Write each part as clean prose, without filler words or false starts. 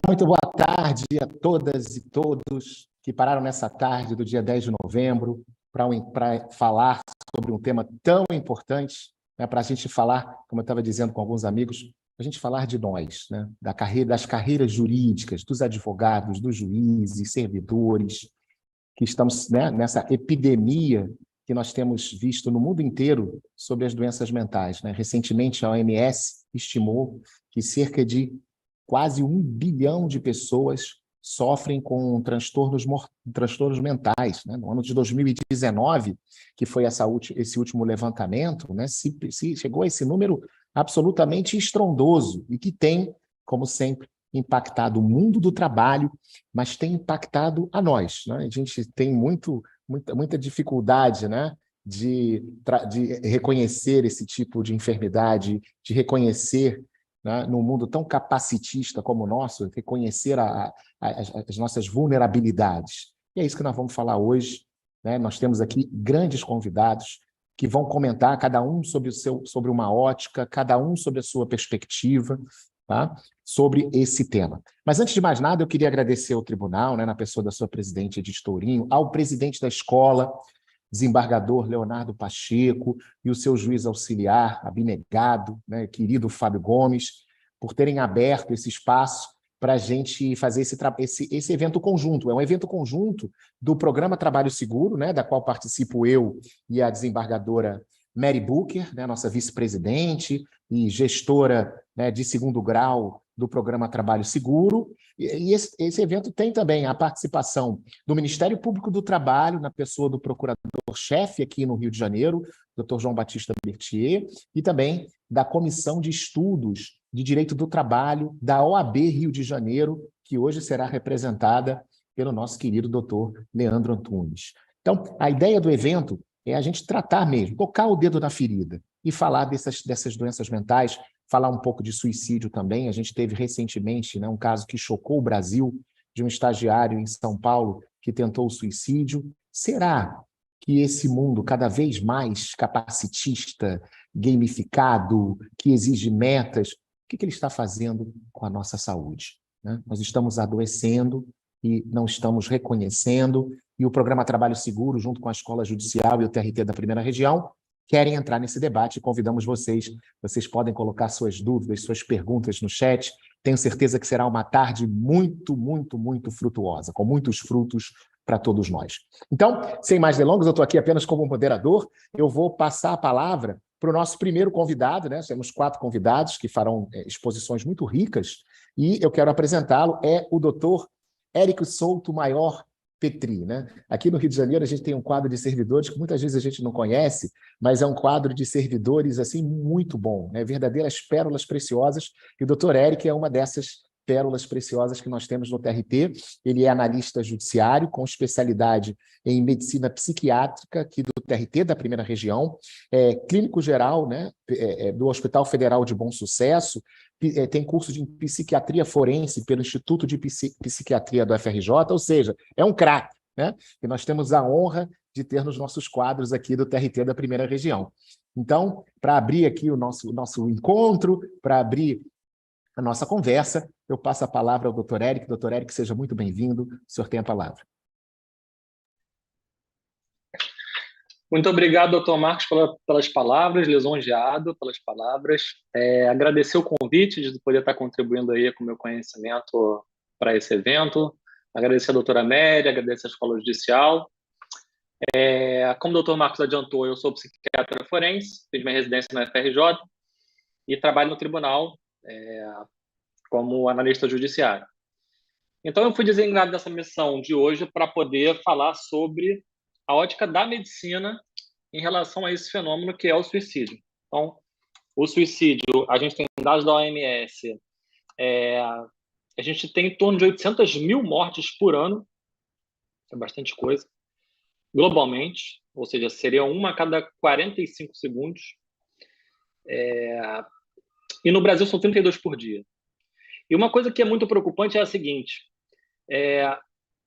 Muito boa tarde a todas e todos que pararam nessa tarde do dia 10 de novembro para falar sobre um tema tão importante, né, para a gente falar, como eu estava dizendo com alguns amigos, a gente falar de nós, né, das carreiras jurídicas, dos advogados, dos juízes, servidores, que estamos, né, nessa epidemia que nós temos visto no mundo inteiro sobre as doenças mentais, né? Recentemente, a OMS estimou que cerca de quase 1 bilhão de pessoas sofrem com transtornos mentais, né? No ano de 2019, que foi esse último levantamento, né, se chegou a esse número absolutamente estrondoso e que tem, como sempre, impactado o mundo do trabalho, mas tem impactado a nós, né? A gente tem muita dificuldade, né, de reconhecer esse tipo de enfermidade, de reconhecer, né, num mundo tão capacitista como o nosso, reconhecer as nossas vulnerabilidades. E é isso que nós vamos falar hoje, né? Nós temos aqui grandes convidados que vão comentar, cada um sobre uma ótica, cada um sobre a sua perspectiva, tá? Sobre esse tema. Mas, antes de mais nada, eu queria agradecer ao tribunal, né, na pessoa da sua presidente Edith Tourinho, ao presidente da escola, desembargador Leonardo Pacheco, e o seu juiz auxiliar, abnegado, né, querido Fábio Gomes, por terem aberto esse espaço para a gente fazer esse evento conjunto. É um evento conjunto do Programa Trabalho Seguro, né, da qual participo eu e a desembargadora Mary Booker, né, nossa vice-presidente e gestora, né, de segundo grau do Programa Trabalho Seguro. E esse evento tem também a participação do Ministério Público do Trabalho, na pessoa do procurador-chefe aqui no Rio de Janeiro, Dr. João Batista Bertier, e também da Comissão de Estudos de Direito do Trabalho da OAB Rio de Janeiro, que hoje será representada pelo nosso querido Dr. Leandro Antunes. Então, a ideia do evento é a gente tratar mesmo, tocar o dedo na ferida e falar dessas doenças mentais, falar um pouco de suicídio também. A gente teve recentemente, né, um caso que chocou o Brasil, de um estagiário em São Paulo que tentou o suicídio. Será que esse mundo cada vez mais capacitista, gamificado, que exige metas, o que ele está fazendo com a nossa saúde, né? Nós estamos adoecendo e não estamos reconhecendo, e o Programa Trabalho Seguro, junto com a Escola Judicial e o TRT da Primeira Região, querem entrar nesse debate e convidamos vocês. Vocês podem colocar suas dúvidas, suas perguntas no chat. Tenho certeza que será uma tarde muito, muito, muito frutuosa, com muitos frutos para todos nós. Então, sem mais delongas, eu estou aqui apenas como moderador. Eu vou passar a palavra para o nosso primeiro convidado, né? Temos 4 convidados que farão exposições muito ricas, e eu quero apresentá-lo, é o doutor Érico Souto Maior Petri, né? Aqui no Rio de Janeiro a gente tem um quadro de servidores que muitas vezes a gente não conhece, mas é um quadro de servidores assim muito bom, né? Verdadeiras pérolas preciosas, e o doutor Érico é uma dessas pérolas preciosas que nós temos no TRT. Ele é analista judiciário com especialidade em medicina psiquiátrica aqui do TRT da Primeira Região, clínico geral, né, do Hospital Federal de Bom Sucesso, tem curso de psiquiatria forense pelo Instituto de Psiquiatria do FRJ, ou seja, é um craque, né? E nós temos a honra de ter nos nossos quadros aqui do TRT da Primeira Região. Então, para abrir aqui o nosso encontro, para abrir a nossa conversa, eu passo a palavra ao doutor Érico. Doutor Érico, seja muito bem-vindo. O senhor tem a palavra. Muito obrigado, doutor Marcos, pelas palavras, lisonjeado pelas palavras. Agradecer o convite de poder estar contribuindo aí com o meu conhecimento para esse evento. Agradecer a doutora Mary, agradecer a Escola Judicial. Como o doutor Marcos adiantou, eu sou psiquiatra forense, fiz minha residência na FRJ e trabalho no tribunal como analista judiciário. Então, eu fui designado dessa missão de hoje para poder falar sobre a ótica da medicina em relação a esse fenômeno que é o suicídio. Então, o suicídio, a gente tem dados da OMS, a gente tem em torno de 800 mil mortes por ano, é bastante coisa, globalmente, ou seja, seria uma a cada 45 segundos. E no Brasil são 32 por dia. E uma coisa que é muito preocupante é a seguinte,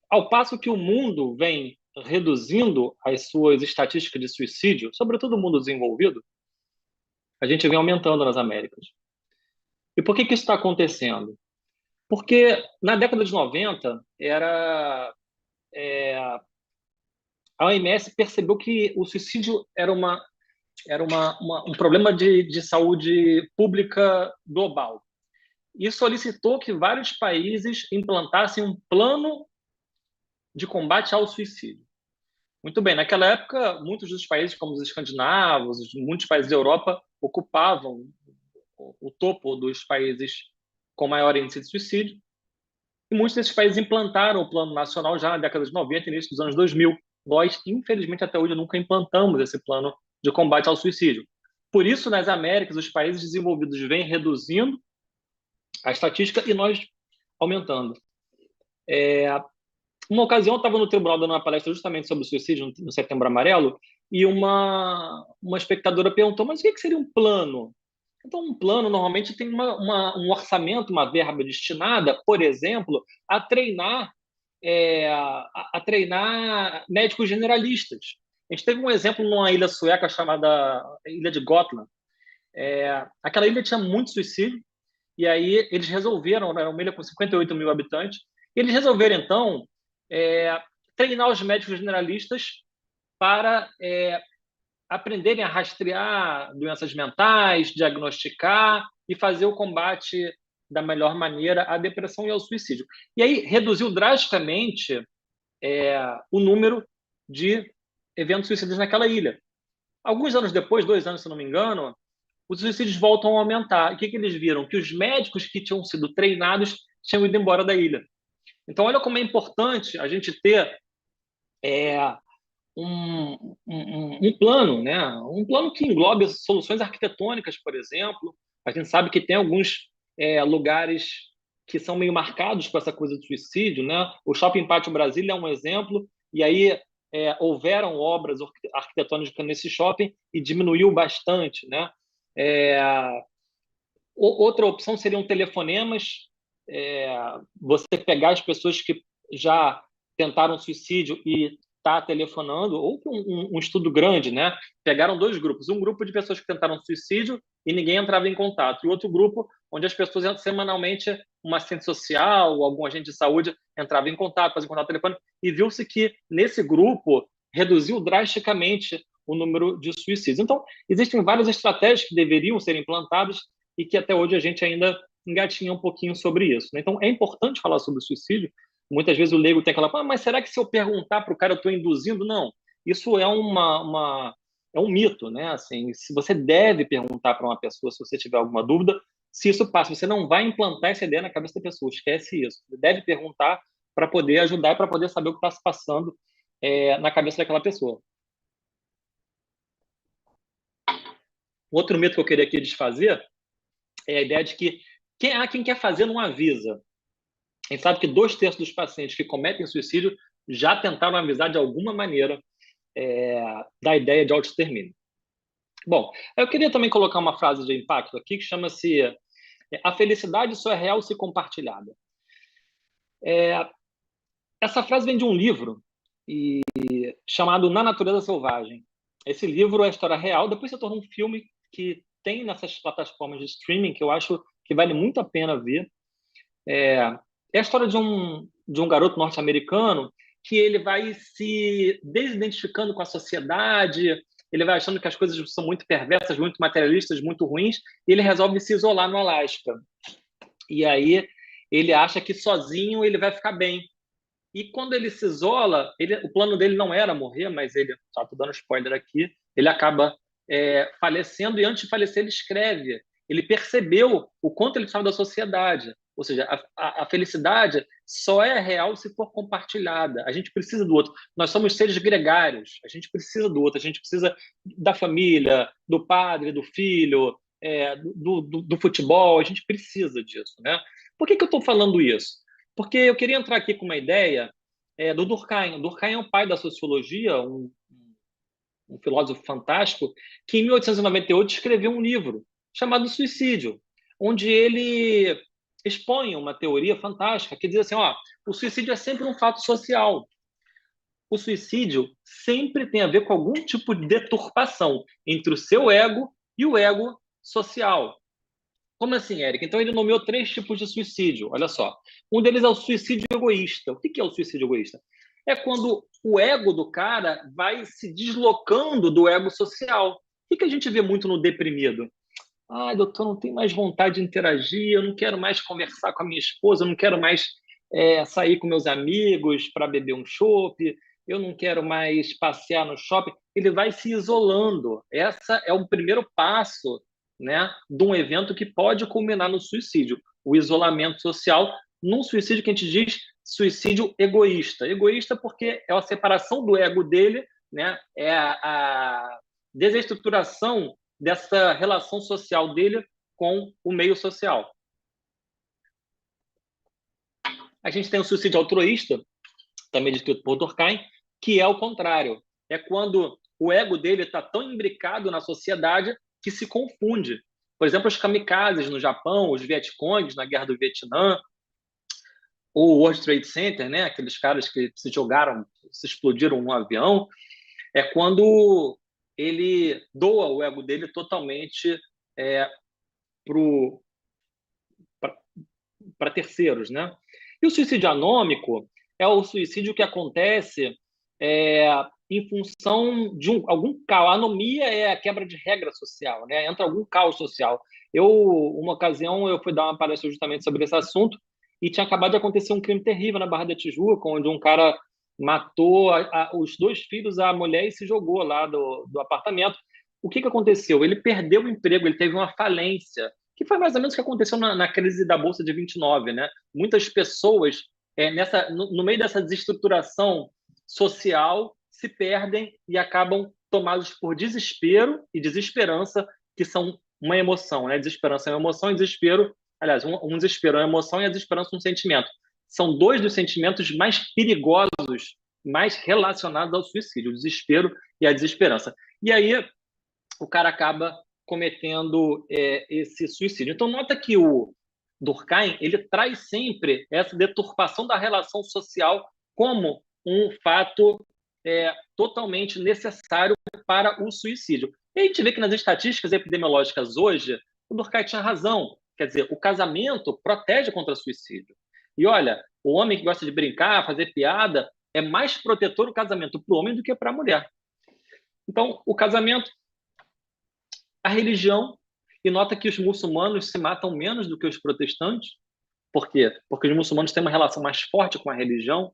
ao passo que o mundo vem reduzindo as suas estatísticas de suicídio, sobretudo o mundo desenvolvido, a gente vem aumentando nas Américas. E por que isso está acontecendo? Porque na década de 90, a OMS percebeu que o suicídio era um problema de saúde pública global e solicitou que vários países implantassem um plano de combate ao suicídio. Muito bem, naquela época, muitos dos países, como os escandinavos, muitos países da Europa, ocupavam o topo dos países com maior índice de suicídio, e muitos desses países implantaram o Plano Nacional já na década de 90 e início dos anos 2000. Nós, infelizmente, até hoje nunca implantamos esse plano de combate ao suicídio. Por isso, nas Américas, os países desenvolvidos vêm reduzindo a estatística e nós aumentando. Uma ocasião, eu estava no tribunal dando uma palestra justamente sobre o suicídio no Setembro Amarelo e uma espectadora perguntou, mas o que seria um plano? Então, um plano normalmente tem um orçamento, uma verba destinada, por exemplo, a treinar, a treinar médicos generalistas. A gente teve um exemplo numa ilha sueca chamada Ilha de Gotland. Aquela ilha tinha muito suicídio, e aí eles resolveram, era uma ilha com 58 mil habitantes, e eles resolveram, então, treinar os médicos generalistas para aprenderem a rastrear doenças mentais, diagnosticar e fazer o combate da melhor maneira à depressão e ao suicídio. E aí reduziu drasticamente o número de eventos suicidas naquela ilha. Alguns anos depois, 2 anos, se não me engano, os suicídios voltam a aumentar. E o que eles viram? Que os médicos que tinham sido treinados tinham ido embora da ilha. Então, olha como é importante a gente ter um plano, né? Um plano que englobe soluções arquitetônicas, por exemplo. A gente sabe que tem alguns lugares que são meio marcados por essa coisa do suicídio, né? O Shopping Pátio Brasília é um exemplo, e aí houveram obras arquitetônicas nesse shopping e diminuiu bastante, né? Outra opção seriam telefonemas, você pegar as pessoas que já tentaram suicídio e tá telefonando, ou um estudo grande, né? Pegaram dois grupos, um grupo de pessoas que tentaram suicídio e ninguém entrava em contato, e outro grupo onde as pessoas semanalmente, uma assistente social, algum agente de saúde entrava em contato, fazia contato telefônico, e viu-se que nesse grupo reduziu drasticamente o número de suicídios. Então, existem várias estratégias que deveriam ser implantadas e que até hoje a gente ainda engatinha um pouquinho sobre isso, né? Então, é importante falar sobre o suicídio. Muitas vezes o leigo tem aquela, mas será que se eu perguntar para o cara eu estou induzindo? Não, isso é é um mito, né? Assim, se você deve perguntar para uma pessoa se você tiver alguma dúvida, se isso passa, você não vai implantar essa ideia na cabeça da pessoa, esquece isso. Você deve perguntar para poder ajudar e para poder saber o que está se passando na cabeça daquela pessoa. Outro mito que eu queria aqui desfazer é a ideia de que quem quer fazer não avisa. A gente sabe que 2/3 dos pacientes que cometem suicídio já tentaram avisar de alguma maneira da ideia de autoextermínio. Bom, eu queria também colocar uma frase de impacto aqui que chama-se a felicidade só é real se compartilhada. Essa frase vem de um livro chamado Na Natureza Selvagem. Esse livro é a história real, depois se tornou um filme que tem nessas plataformas de streaming que eu acho que vale muito a pena ver. É a história de um garoto norte-americano que ele vai se desidentificando com a sociedade, ele vai achando que as coisas são muito perversas, muito materialistas, muito ruins, e ele resolve se isolar no Alasca. E aí ele acha que sozinho ele vai ficar bem. E quando ele se isola, o plano dele não era morrer, mas ele, só estou dando spoiler aqui, ele acaba falecendo, e antes de falecer ele escreve. Ele percebeu o quanto ele precisava da sociedade. Ou seja, a felicidade só é real se for compartilhada. A gente precisa do outro. Nós somos seres gregários. A gente precisa do outro. A gente precisa da família, do padre, do filho, do futebol. A gente precisa disso, né? Por que eu estou falando isso? Porque eu queria entrar aqui com uma ideia do Durkheim. O Durkheim é o pai da sociologia, um filósofo fantástico, que em 1898 escreveu um livro chamado Suicídio, onde ele expõe uma teoria fantástica que diz assim, o suicídio é sempre um fato social. O suicídio sempre tem a ver com algum tipo de deturpação entre o seu ego e o ego social. Como assim, Érica? Então ele nomeou 3 tipos de suicídio. Olha só. Um deles é o suicídio egoísta. O que é o suicídio egoísta? É quando o ego do cara vai se deslocando do ego social. O que a gente vê muito no deprimido? Ah, doutor, não tenho mais vontade de interagir, eu não quero mais conversar com a minha esposa, eu não quero mais sair com meus amigos para beber um chopp, eu não quero mais passear no shopping. Ele vai se isolando. Essa é o primeiro passo, né, de um evento que pode culminar no suicídio, o isolamento social, num suicídio que a gente diz suicídio egoísta. Egoísta porque é a separação do ego dele, né, é a desestruturação dessa relação social dele com o meio social. A gente tem o suicídio altruísta, também descrito por Durkheim, que é o contrário. É quando o ego dele está tão imbricado na sociedade que se confunde. Por exemplo, os kamikazes no Japão, os vietcongues na Guerra do Vietnã, ou o World Trade Center, né? Aqueles caras que se jogaram, se explodiram um avião, é quando ele doa o ego dele totalmente para terceiros, né? E o suicídio anômico é o suicídio que acontece em função de algum caos. A anomia é a quebra de regra social, né? Entra algum caos social. Uma ocasião, eu fui dar uma palestra justamente sobre esse assunto e tinha acabado de acontecer um crime terrível na Barra da Tijuca, onde um cara matou os 2 filhos, a mulher, e se jogou lá do apartamento. O que aconteceu? Ele perdeu o emprego, ele teve uma falência, que foi mais ou menos o que aconteceu na crise da Bolsa de 29, né? Muitas pessoas, no meio dessa desestruturação social, se perdem e acabam tomados por desespero e desesperança, que são uma emoção, né? Desesperança é uma emoção e desespero, aliás, um desespero é uma emoção e a desesperança é um sentimento. São 2 dos sentimentos mais perigosos, mais relacionados ao suicídio, o desespero e a desesperança. E aí o cara acaba cometendo esse suicídio. Então, nota que o Durkheim ele traz sempre essa deturpação da relação social como um fato totalmente necessário para o suicídio. E a gente vê que nas estatísticas epidemiológicas hoje, o Durkheim tinha razão. Quer dizer, o casamento protege contra o suicídio. E olha, o homem que gosta de brincar, fazer piada, é mais protetor o casamento para o homem do que para a mulher. Então, o casamento, a religião, e nota que os muçulmanos se matam menos do que os protestantes. Por quê? Porque os muçulmanos têm uma relação mais forte com a religião.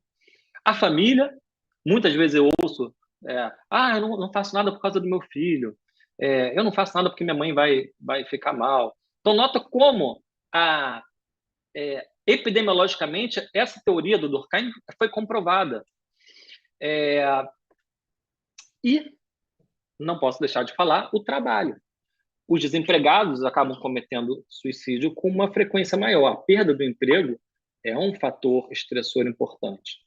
A família, muitas vezes eu ouço, eu não faço nada por causa do meu filho, eu não faço nada porque minha mãe vai ficar mal. Então, nota como epidemiologicamente essa teoria do Durkheim foi comprovada. E não posso deixar de falar o trabalho. Os desempregados acabam cometendo suicídio com uma frequência maior. A perda do emprego é um fator estressor importante.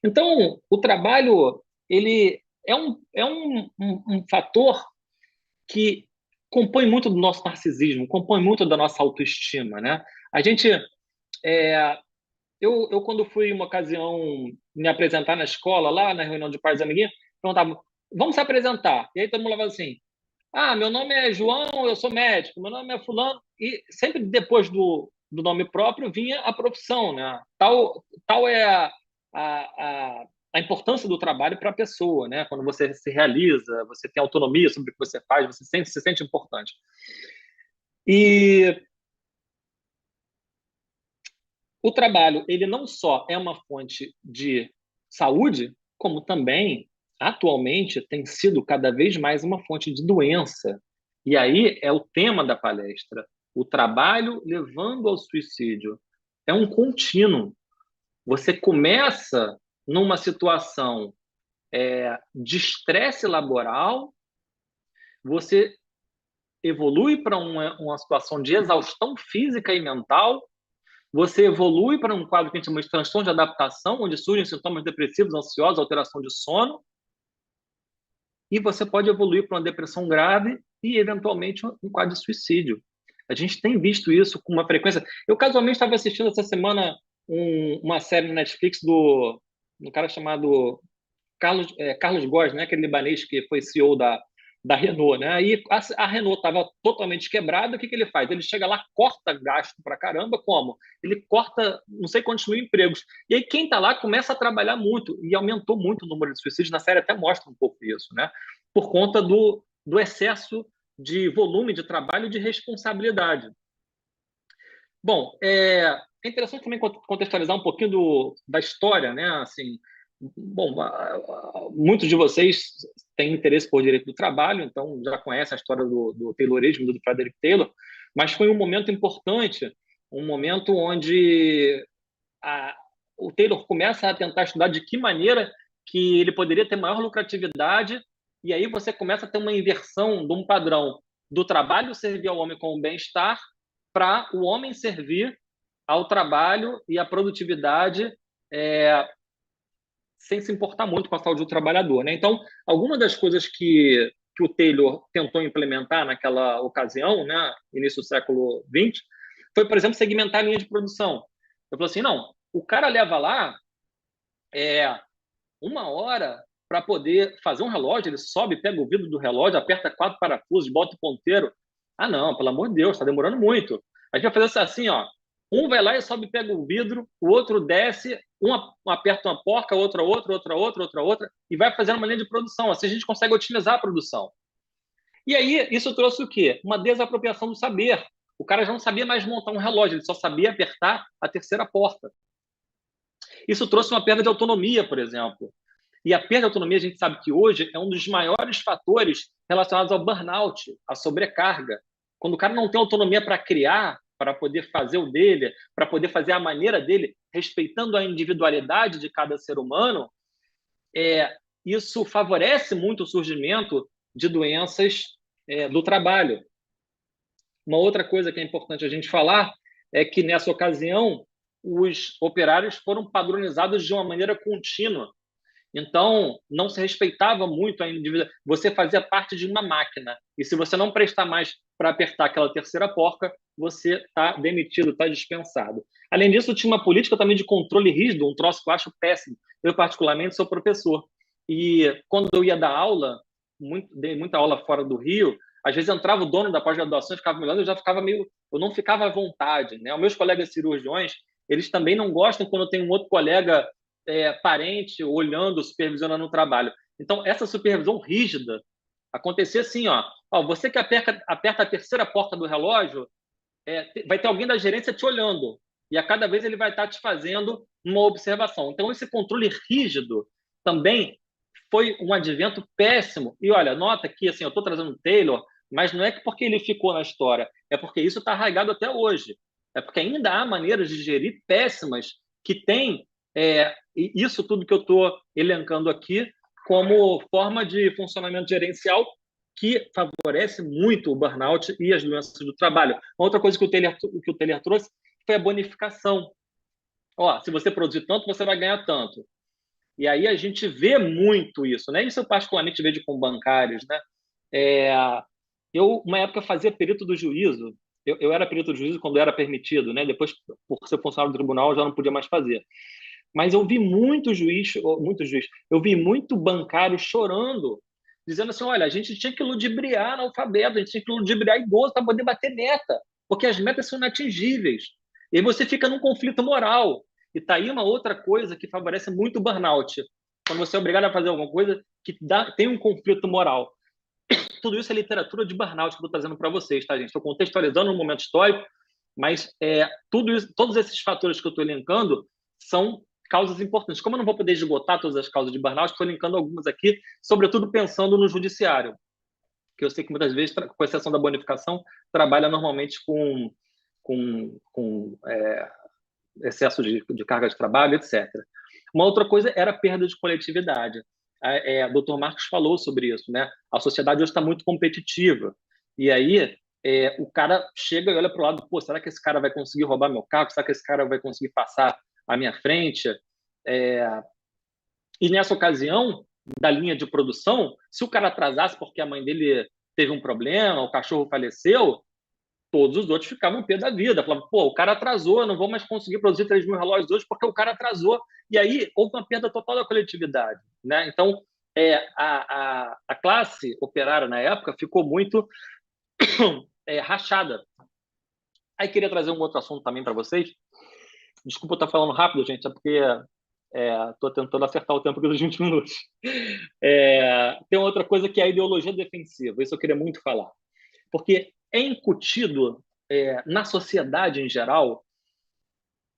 Então, o trabalho ele é um fator que compõe muito do nosso narcisismo, compõe muito da nossa autoestima, né? A gente, eu quando fui uma ocasião me apresentar na escola, lá na reunião de pais e amiguinhos, perguntavam, vamos se apresentar. E aí todo mundo falava assim, meu nome é João, eu sou médico, meu nome é fulano, e sempre depois do nome próprio vinha a profissão, né? Tal é a importância do trabalho para a pessoa, né? Quando você se realiza, você tem autonomia sobre o que você faz, você se sente importante. E o trabalho, ele não só é uma fonte de saúde, como também, atualmente, tem sido cada vez mais uma fonte de doença. E aí é o tema da palestra. O trabalho levando ao suicídio. É um contínuo. Você começa numa situação de estresse laboral, você evolui para uma situação de exaustão física e mental, você evolui para um quadro que a gente chama de transtorno de adaptação, onde surgem sintomas depressivos, ansiosos, alteração de sono, e você pode evoluir para uma depressão grave e, eventualmente, um quadro de suicídio. A gente tem visto isso com uma frequência. Eu, casualmente, estava assistindo essa semana uma série no Netflix um cara chamado Carlos Góes, né? Aquele libanês que foi CEO da Renault, né? Aí a Renault estava totalmente quebrada, o que ele faz? Ele chega lá, corta gasto para caramba, como? Ele corta não sei quantos mil empregos. E aí quem está lá começa a trabalhar muito, e aumentou muito o número de suicídios, na série até mostra um pouco isso, né? Por conta do excesso de volume de trabalho e de responsabilidade. Bom, é interessante também contextualizar um pouquinho da história, né? Assim, bom, muitos de vocês têm interesse por direito do trabalho, então já conhecem a história do Taylorismo, do Frederick Taylor, mas foi um momento importante, um momento onde o Taylor começa a tentar estudar de que maneira que ele poderia ter maior lucratividade, e aí você começa a ter uma inversão de um padrão do trabalho servir ao homem com o bem-estar para o homem servir ao trabalho e à produtividade sem se importar muito com a saúde do trabalhador, né? Então, algumas das coisas que o Taylor tentou implementar naquela ocasião, né, início do século XX, foi, por exemplo, segmentar a linha de produção. Ele falou assim, não, o cara leva lá 1 hora para poder fazer um relógio, ele sobe, pega o vidro do relógio, aperta 4 parafusos, bota o ponteiro. Ah, não, pelo amor de Deus, está demorando muito. A gente vai fazer assim, ó. Um vai lá e sobe e pega o vidro, o outro desce, um aperta uma porca, outra, e vai fazendo uma linha de produção. Assim a gente consegue otimizar a produção. E aí, isso trouxe o quê? Uma desapropriação do saber. O cara já não sabia mais montar um relógio, ele só sabia apertar a terceira porta. Isso trouxe uma perda de autonomia, por exemplo. E a perda de autonomia, a gente sabe que hoje é um dos maiores fatores relacionados ao burnout, à sobrecarga. Quando o cara não tem autonomia para criar, para poder fazer o dele, para poder fazer a maneira dele, respeitando a individualidade de cada ser humano, isso favorece muito o surgimento de doenças do trabalho. Uma outra coisa que é importante a gente falar é que, nessa ocasião, os operários foram padronizados de uma maneira contínua. Então, não se respeitava muito a individualidade. Você fazia parte de uma máquina. E se você não prestar mais para apertar aquela terceira porca, você está demitido, está dispensado. Além disso, tinha uma política também de controle rígido, um troço que eu acho péssimo. Eu, particularmente, sou professor. E quando eu ia dar aula, dei muita aula fora do Rio, às vezes entrava o dono da pós-graduação e ficava me olhando, eu já ficava meio... Eu não ficava à vontade, né? Os meus colegas cirurgiões, eles também não gostam quando tem um outro colega parente olhando, supervisionando o trabalho. Então, essa supervisão rígida acontecia assim, ó, você que aperta a terceira porta do relógio, vai ter alguém da gerência te olhando, e a cada vez ele vai estar te fazendo uma observação. Então, esse controle rígido também foi um advento péssimo. E olha, nota que assim, eu estou trazendo o Taylor, mas não é que porque ele ficou na história, é porque isso está arraigado até hoje. É porque ainda há maneiras de gerir péssimas que têm isso tudo que eu estou elencando aqui como forma de funcionamento gerencial que favorece muito o burnout e as doenças do trabalho. Uma outra coisa que o Taylor trouxe foi a bonificação. Se você produzir tanto, você vai ganhar tanto. E aí a gente vê muito isso, né? Isso eu particularmente vejo com bancários, né? Eu, uma época, fazia perito do juízo. Eu era perito do juízo quando era permitido, né? Depois, por ser funcionário do tribunal, eu já não podia mais fazer. Mas eu vi muito juiz, eu vi muito bancário chorando, dizendo assim, olha, a gente tinha que ludibriar analfabeto, a gente tinha que ludibriar idoso para poder bater meta, porque as metas são inatingíveis. E aí você fica num conflito moral. E está aí uma outra coisa que favorece muito o burnout. Quando você é obrigado a fazer alguma coisa que tem um conflito moral. Tudo isso é literatura de burnout que eu estou trazendo para vocês, tá, gente? Estou contextualizando um momento histórico, mas todos esses fatores que eu estou elencando são causas importantes. Como eu não vou poder esgotar todas as causas de burnout, estou linkando algumas aqui, sobretudo pensando no judiciário, que eu sei que muitas vezes, com exceção da bonificação, trabalha normalmente com excesso de carga de trabalho, etc. Uma outra coisa era a perda de coletividade. O Dr. Marcos falou sobre isso, né? A sociedade hoje está muito competitiva. E aí, o cara chega e olha para o lado, será que esse cara vai conseguir roubar meu carro? Será que esse cara vai conseguir passar à minha frente? E nessa ocasião da linha de produção, se o cara atrasasse porque a mãe dele teve um problema, o cachorro faleceu, todos os outros ficavam pé da vida. Falavam, o cara atrasou, eu não vou mais conseguir produzir 3 mil relógios hoje porque o cara atrasou. E aí houve uma perda total da coletividade, né? Então, a classe operária na época ficou muito rachada. Aí queria trazer um outro assunto também para vocês. Desculpa eu estar falando rápido, gente, é porque estou tentando acertar o tempo aqui dos 20 minutos. Tem outra coisa que é a ideologia defensiva. Isso eu queria muito falar. Porque é incutido na sociedade em geral,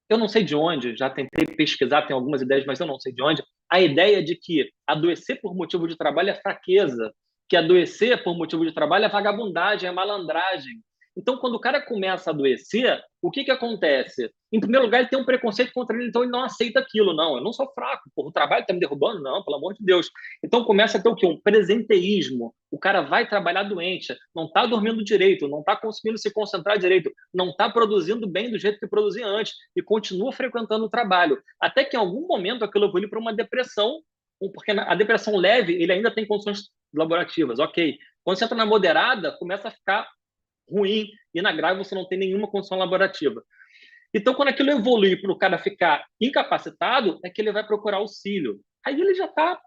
eu não sei de onde, já tentei pesquisar, tem algumas ideias, mas eu não sei de onde, a ideia de que adoecer por motivo de trabalho é fraqueza, que adoecer por motivo de trabalho é vagabundagem, é malandragem. Então, quando o cara começa a adoecer, o que acontece? Em primeiro lugar, ele tem um preconceito contra ele, então ele não aceita aquilo. Não, eu não sou fraco, porra, o trabalho está me derrubando? Não, pelo amor de Deus. Então começa a ter o quê? Um presenteísmo. O cara vai trabalhar doente, não está dormindo direito, não está conseguindo se concentrar direito, não está produzindo bem do jeito que produzia antes e continua frequentando o trabalho. Até que em algum momento aquilo evolui para uma depressão, porque a depressão leve ele ainda tem condições laborativas, ok. Quando você entra na moderada, começa a ficar ruim, e na grave você não tem nenhuma condição laborativa. Então, quando aquilo evolui para o cara ficar incapacitado, é que ele vai procurar auxílio. Aí ele já está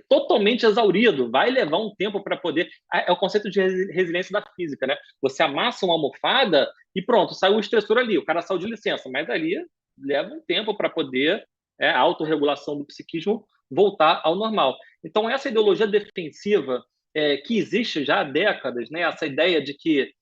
totalmente exaurido, vai levar um tempo para poder... É o conceito de resiliência da física, né? Você amassa uma almofada e pronto, saiu o estressor ali, o cara saiu de licença, mas ali leva um tempo para poder a autorregulação do psiquismo voltar ao normal. Então, essa ideologia defensiva que existe já há décadas, né? Essa ideia de que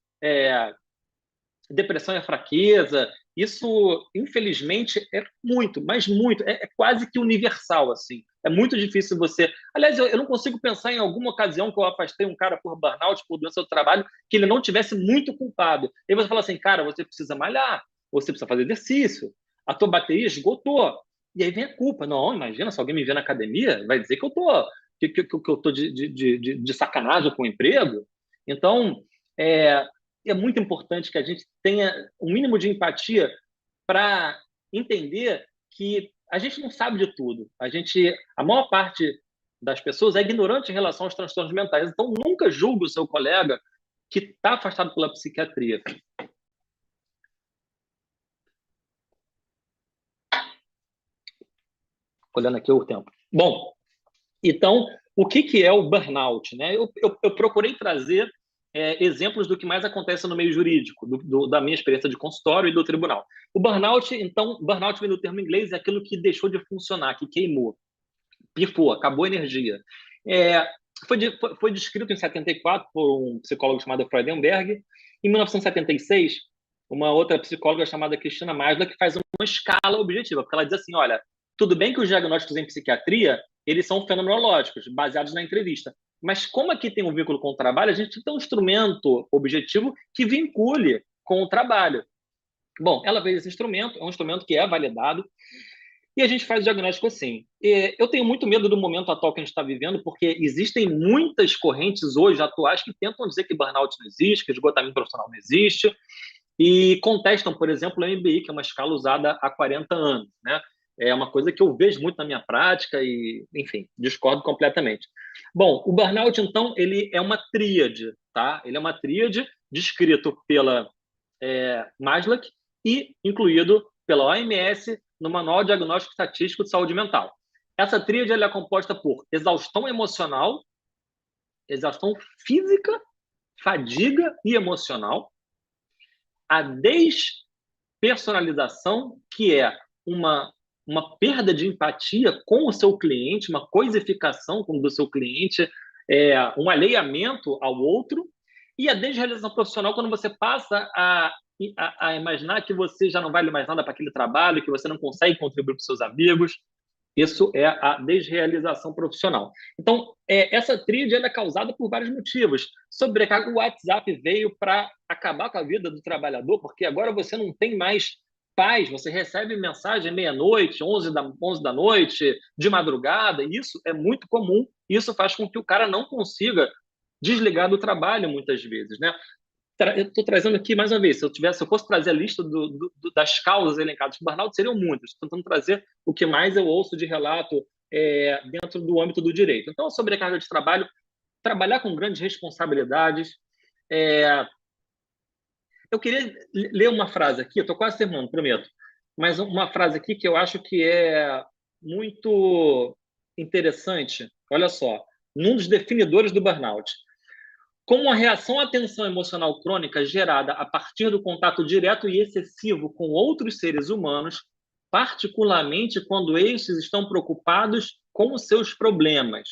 depressão é fraqueza, isso, infelizmente, é muito, mas muito, é quase que universal, assim. É muito difícil você... Aliás, eu não consigo pensar em alguma ocasião que eu afastei um cara por burnout, por doença do trabalho, que ele não tivesse muito culpado. E você fala assim, cara, você precisa malhar, você precisa fazer exercício, a tua bateria esgotou. E aí vem a culpa. Não, imagina, se alguém me vê na academia, vai dizer que eu tô de sacanagem com o emprego. Então, é muito importante que a gente tenha um mínimo de empatia para entender que a gente não sabe de tudo. A maior parte das pessoas é ignorante em relação aos transtornos mentais. Então, nunca julgue o seu colega que está afastado pela psiquiatria. Olhando aqui o tempo. Bom, então, o que é o burnout? Né? Eu procurei trazer exemplos do que mais acontece no meio jurídico, da minha experiência de consultório e do tribunal. O burnout, então, burnout vem do termo inglês, é aquilo que deixou de funcionar, que queimou, pifou, acabou a energia. Foi descrito em 74 por um psicólogo chamado Freudenberg. Em 1976, uma outra psicóloga chamada Cristina Maslach faz uma escala objetiva, porque ela diz assim, olha, tudo bem que os diagnósticos em psiquiatria, eles são fenomenológicos, baseados na entrevista. Mas como aqui tem um vínculo com o trabalho, a gente tem um instrumento objetivo que vincule com o trabalho. Bom, ela fez esse instrumento, é um instrumento que é validado, e a gente faz o diagnóstico assim. Eu tenho muito medo do momento atual que a gente está vivendo, porque existem muitas correntes hoje atuais que tentam dizer que burnout não existe, que esgotamento profissional não existe, e contestam, por exemplo, a MBI, que é uma escala usada há 40 anos, né? É uma coisa que eu vejo muito na minha prática e, enfim, discordo completamente. Bom, o burnout, então, ele é uma tríade, tá? Ele é uma tríade descrito pela Maslach e incluído pela OMS no Manual Diagnóstico Estatístico de Saúde Mental. Essa tríade ela é composta por exaustão emocional, exaustão física, fadiga e emocional, a despersonalização, que é uma perda de empatia com o seu cliente, uma coisificação do seu cliente, um alheiamento ao outro, e a desrealização profissional, quando você passa a imaginar que você já não vale mais nada para aquele trabalho, que você não consegue contribuir para os seus amigos. Isso é a desrealização profissional. Então, essa tríade é causada por vários motivos. Sobrecarga, o WhatsApp veio para acabar com a vida do trabalhador, porque agora você não tem mais paz, você recebe mensagem meia-noite, 11 da noite, de madrugada, e isso é muito comum. Isso faz com que o cara não consiga desligar do trabalho, muitas vezes, né? Eu estou trazendo aqui, mais uma vez, se eu fosse trazer a lista das causas elencadas de burnout, seriam muitas. Estou tentando trazer o que mais eu ouço de relato dentro do âmbito do direito. Então, a sobrecarga de trabalho, trabalhar com grandes responsabilidades. Eu queria ler uma frase aqui, estou quase terminando, prometo, mas uma frase aqui que eu acho que é muito interessante olha só, num dos definidores do burnout, como a reação à tensão emocional crônica gerada a partir do contato direto e excessivo com outros seres humanos, particularmente quando estes estão preocupados com os seus problemas.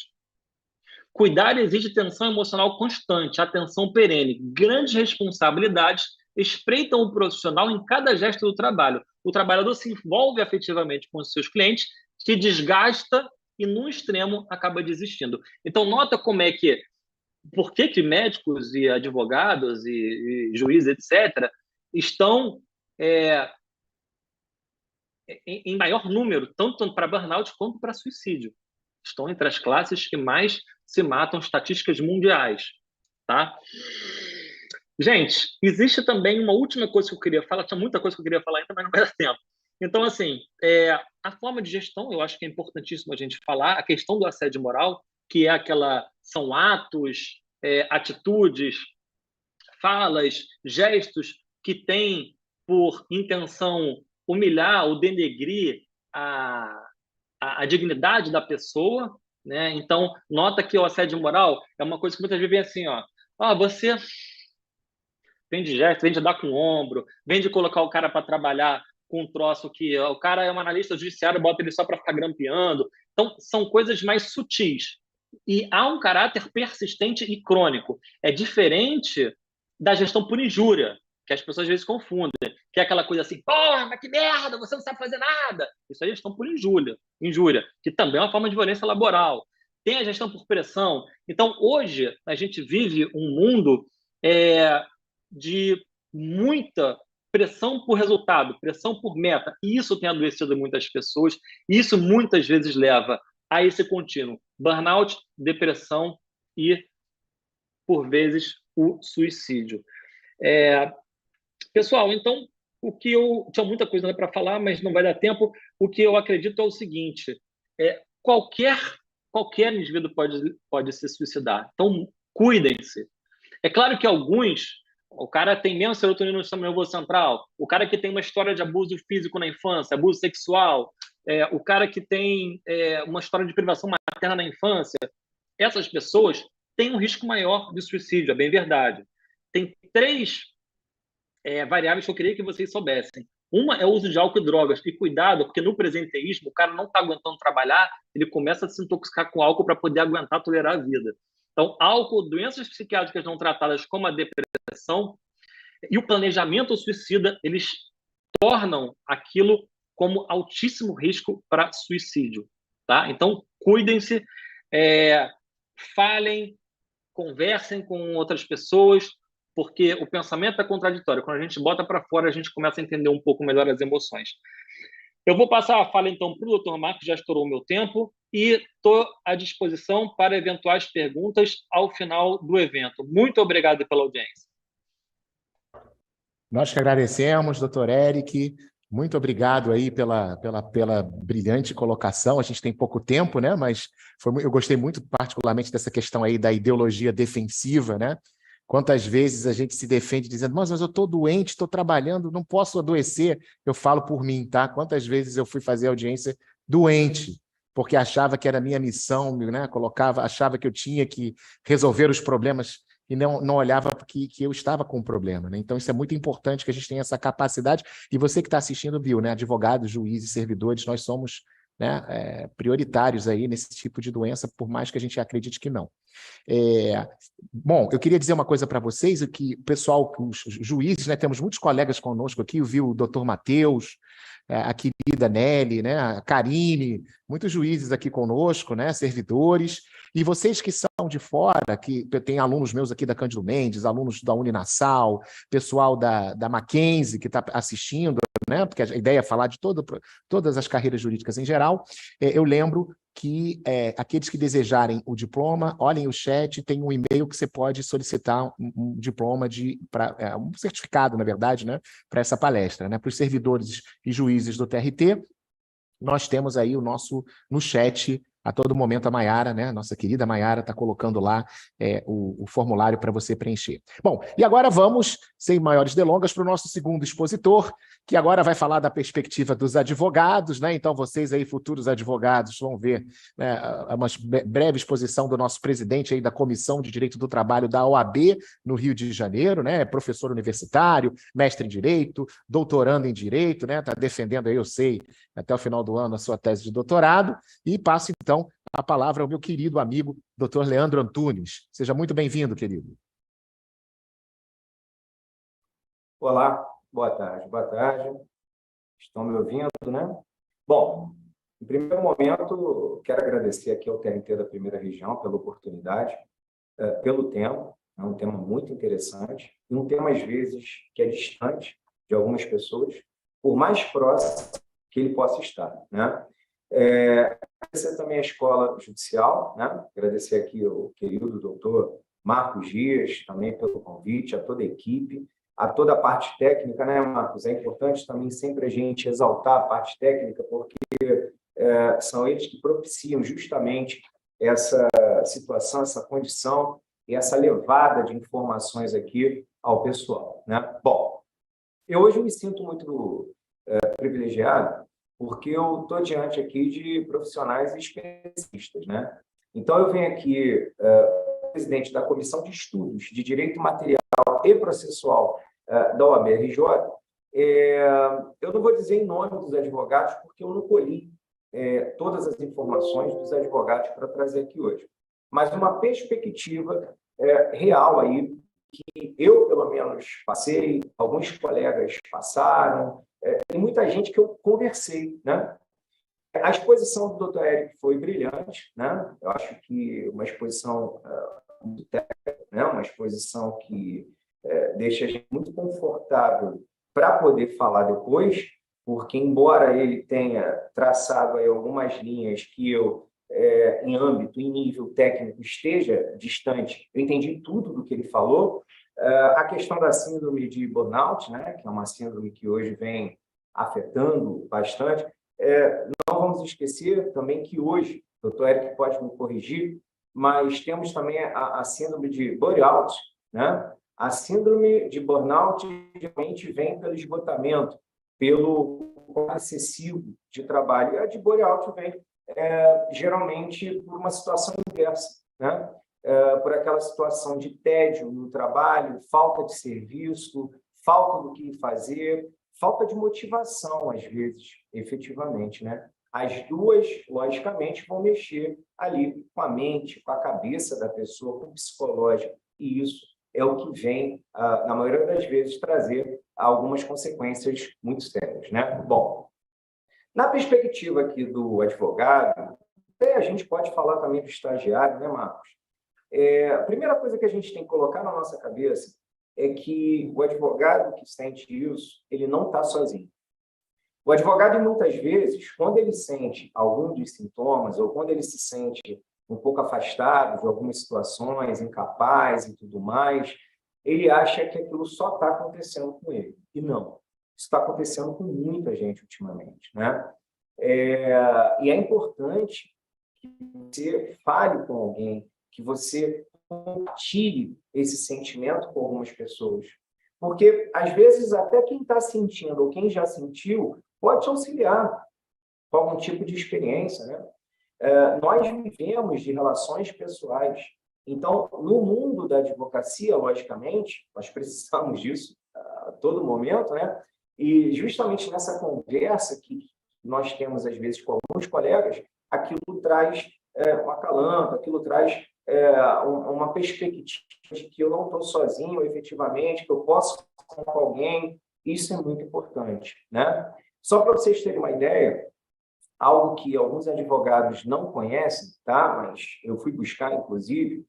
Cuidar exige tensão emocional constante, atenção perene, grandes responsabilidades espreitam o profissional em cada gesto do trabalho. O trabalhador se envolve afetivamente com os seus clientes, se desgasta e, no extremo, acaba desistindo. Então, nota como é que, por que médicos e advogados e juízes, etc., estão em maior número, tanto para burnout quanto para suicídio. Estão entre as classes que mais se matam, estatísticas mundiais, tá? Gente, existe também uma última coisa que eu queria falar, tinha muita coisa que eu queria falar ainda, mas não vai dar tempo. Então, assim, a forma de gestão, eu acho que é importantíssimo a gente falar, a questão do assédio moral, que é são atos, atitudes, falas, gestos que têm por intenção humilhar ou denegrir a dignidade da pessoa, né? Então, nota que o assédio moral é uma coisa que muitas vezes vem assim, você vem de gesto, vem de dar com o ombro, vem de colocar o cara para trabalhar com um troço que o cara é um analista judiciário, bota ele só para ficar grampeando. Então, são coisas mais sutis. E há um caráter persistente e crônico. É diferente da gestão por injúria, que as pessoas às vezes confundem, que é aquela coisa assim, porra, mas que merda, você não sabe fazer nada. Isso aí é gestão por injúria, que também é uma forma de violência laboral. Tem a gestão por pressão. Então, hoje, a gente vive um mundo de muita pressão por resultado, pressão por meta. E isso tem adoecido muitas pessoas, e isso muitas vezes leva a esse contínuo burnout, depressão e, por vezes, o suicídio. Pessoal, então, o que eu... Tinha muita coisa para falar, mas não vai dar tempo. O que eu acredito é o seguinte, qualquer indivíduo pode se suicidar. Então, cuidem-se. É claro que o cara tem menos serotonina no sistema nervoso central, o cara que tem uma história de abuso físico na infância, abuso sexual, o cara que tem uma história de privação materna na infância, essas pessoas têm um risco maior de suicídio, é bem verdade. Tem 3 variáveis que eu queria que vocês soubessem. Uma é o uso de álcool e drogas. E cuidado, porque no presenteísmo, o cara não está aguentando trabalhar, ele começa a se intoxicar com álcool para poder aguentar, tolerar a vida. Então, álcool, doenças psiquiátricas não tratadas como a depressão e o planejamento suicida, eles tornam aquilo como altíssimo risco para suicídio. Tá? Então, cuidem-se, falem, conversem com outras pessoas, porque o pensamento é contraditório. Quando a gente bota para fora, a gente começa a entender um pouco melhor as emoções. Eu vou passar a fala, então, para o Dr. Marcos, já estourou o meu tempo, e estou à disposição para eventuais perguntas ao final do evento. Muito obrigado pela audiência. Nós que agradecemos, doutor Eric. Muito obrigado aí pela brilhante colocação. A gente tem pouco tempo, né? Mas eu gostei muito, particularmente, dessa questão aí da ideologia defensiva, né? Quantas vezes a gente se defende dizendo, mas eu estou doente, estou trabalhando, não posso adoecer. Eu falo por mim, tá? Quantas vezes eu fui fazer audiência doente, porque achava que era minha missão, né? Achava que eu tinha que resolver os problemas e não olhava que eu estava com um problema, né? Então, isso é muito importante que a gente tenha essa capacidade. E você que está assistindo viu, né? Advogados, juízes, servidores, nós somos, né, prioritários aí nesse tipo de doença, por mais que a gente acredite que não. Bom, eu queria dizer uma coisa para vocês, que o pessoal, os juízes, né, temos muitos colegas conosco aqui, viu o doutor Matheus, a querida Nelly, né, a Karine, muitos juízes aqui conosco, né, servidores, e vocês que são de fora, que tem alunos meus aqui da Cândido Mendes, alunos da Uninassal, pessoal da Mackenzie que está assistindo, né, porque a ideia é falar de todas as carreiras jurídicas em geral. Eu lembro que aqueles que desejarem o diploma, olhem o chat, tem um e-mail que você pode solicitar um diploma, um certificado, na verdade, né, para essa palestra, né, para os servidores e juízes do TRT. Nós temos aí no chat A todo momento a Maiara, né, nossa querida Maiara, está colocando lá o formulário para você preencher. Bom, e agora vamos, sem maiores delongas, para o nosso segundo expositor, que agora vai falar da perspectiva dos advogados, né? Então vocês aí, futuros advogados, vão ver, né, uma breve exposição do nosso presidente aí da Comissão de Direito do Trabalho da OAB no Rio de Janeiro, né? Professor universitário, mestre em Direito, doutorando em Direito, né? Está defendendo aí, eu sei, até o final do ano a sua tese de doutorado, e passo então a palavra ao meu querido amigo, Dr. Leandro Antunes. Seja muito bem-vindo, querido. Olá, boa tarde. Boa tarde. Estão me ouvindo, né? Bom, em primeiro momento, quero agradecer aqui ao TRT da Primeira Região pela oportunidade, pelo tema. É um tema muito interessante e um tema, às vezes, que é distante de algumas pessoas, por mais próximo que ele possa estar, né? Agradecer também a Escola Judicial, né? Agradecer aqui o querido doutor Marcos Dias, também pelo convite, a toda a equipe, a toda a parte técnica, né, Marcos? É importante também sempre a gente exaltar a parte técnica, porque são eles que propiciam justamente essa situação, essa condição e essa levada de informações aqui ao pessoal, né? Bom, eu hoje me sinto muito privilegiado, porque eu estou diante aqui de profissionais especialistas, né? Então, eu venho aqui, presidente da Comissão de Estudos de Direito Material e Processual da OAB-RJ, eu não vou dizer em nome dos advogados, porque eu não colhi todas as informações dos advogados para trazer aqui hoje. Mas uma perspectiva real aí, que eu, pelo menos, passei, alguns colegas passaram, tem muita gente que eu conversei, né? A exposição do Dr. Érico foi brilhante, né? Eu acho que uma exposição muito técnica, né? Uma exposição que deixa a gente muito confortável para poder falar depois, porque, embora ele tenha traçado aí algumas linhas que eu, em âmbito, em nível técnico, esteja distante, eu entendi tudo do que ele falou. A questão da síndrome de burnout, né, que é uma síndrome que hoje vem afetando bastante, não vamos esquecer também que hoje, o doutor Eric pode me corrigir, mas temos também a síndrome de burnout, né? A síndrome de burnout geralmente vem pelo esgotamento, pelo excessivo de trabalho. E a de burnout vem geralmente por uma situação inversa, né? Por aquela situação de tédio no trabalho, falta de serviço, falta do que fazer, falta de motivação, às vezes, efetivamente, né? As duas, logicamente, vão mexer ali com a mente, com a cabeça da pessoa, com o psicológico, e isso é o que vem, na maioria das vezes, trazer algumas consequências muito sérias, né? Bom, na perspectiva aqui do advogado, a gente pode falar também do estagiário, né, Marcos? A primeira coisa que a gente tem que colocar na nossa cabeça é que o advogado que sente isso, ele não está sozinho. O advogado, muitas vezes, quando ele sente algum dos sintomas, ou quando ele se sente um pouco afastado de algumas situações, incapaz e tudo mais, ele acha que aquilo só está acontecendo com ele. E não. Isso está acontecendo com muita gente ultimamente, né? E é importante que você fale com alguém, que você compartilhe esse sentimento com algumas pessoas. Porque, às vezes, até quem está sentindo ou quem já sentiu pode te auxiliar com algum tipo de experiência, né? Nós vivemos de relações pessoais. Então, no mundo da advocacia, logicamente, nós precisamos disso a todo momento, né? E justamente nessa conversa que nós temos, às vezes, com alguns colegas, aquilo traz um acalanto, aquilo traz uma perspectiva de que eu não estou sozinho, efetivamente, que eu posso contar com alguém. Isso é muito importante, né? Só para vocês terem uma ideia, algo que alguns advogados não conhecem, tá? Mas eu fui buscar, inclusive,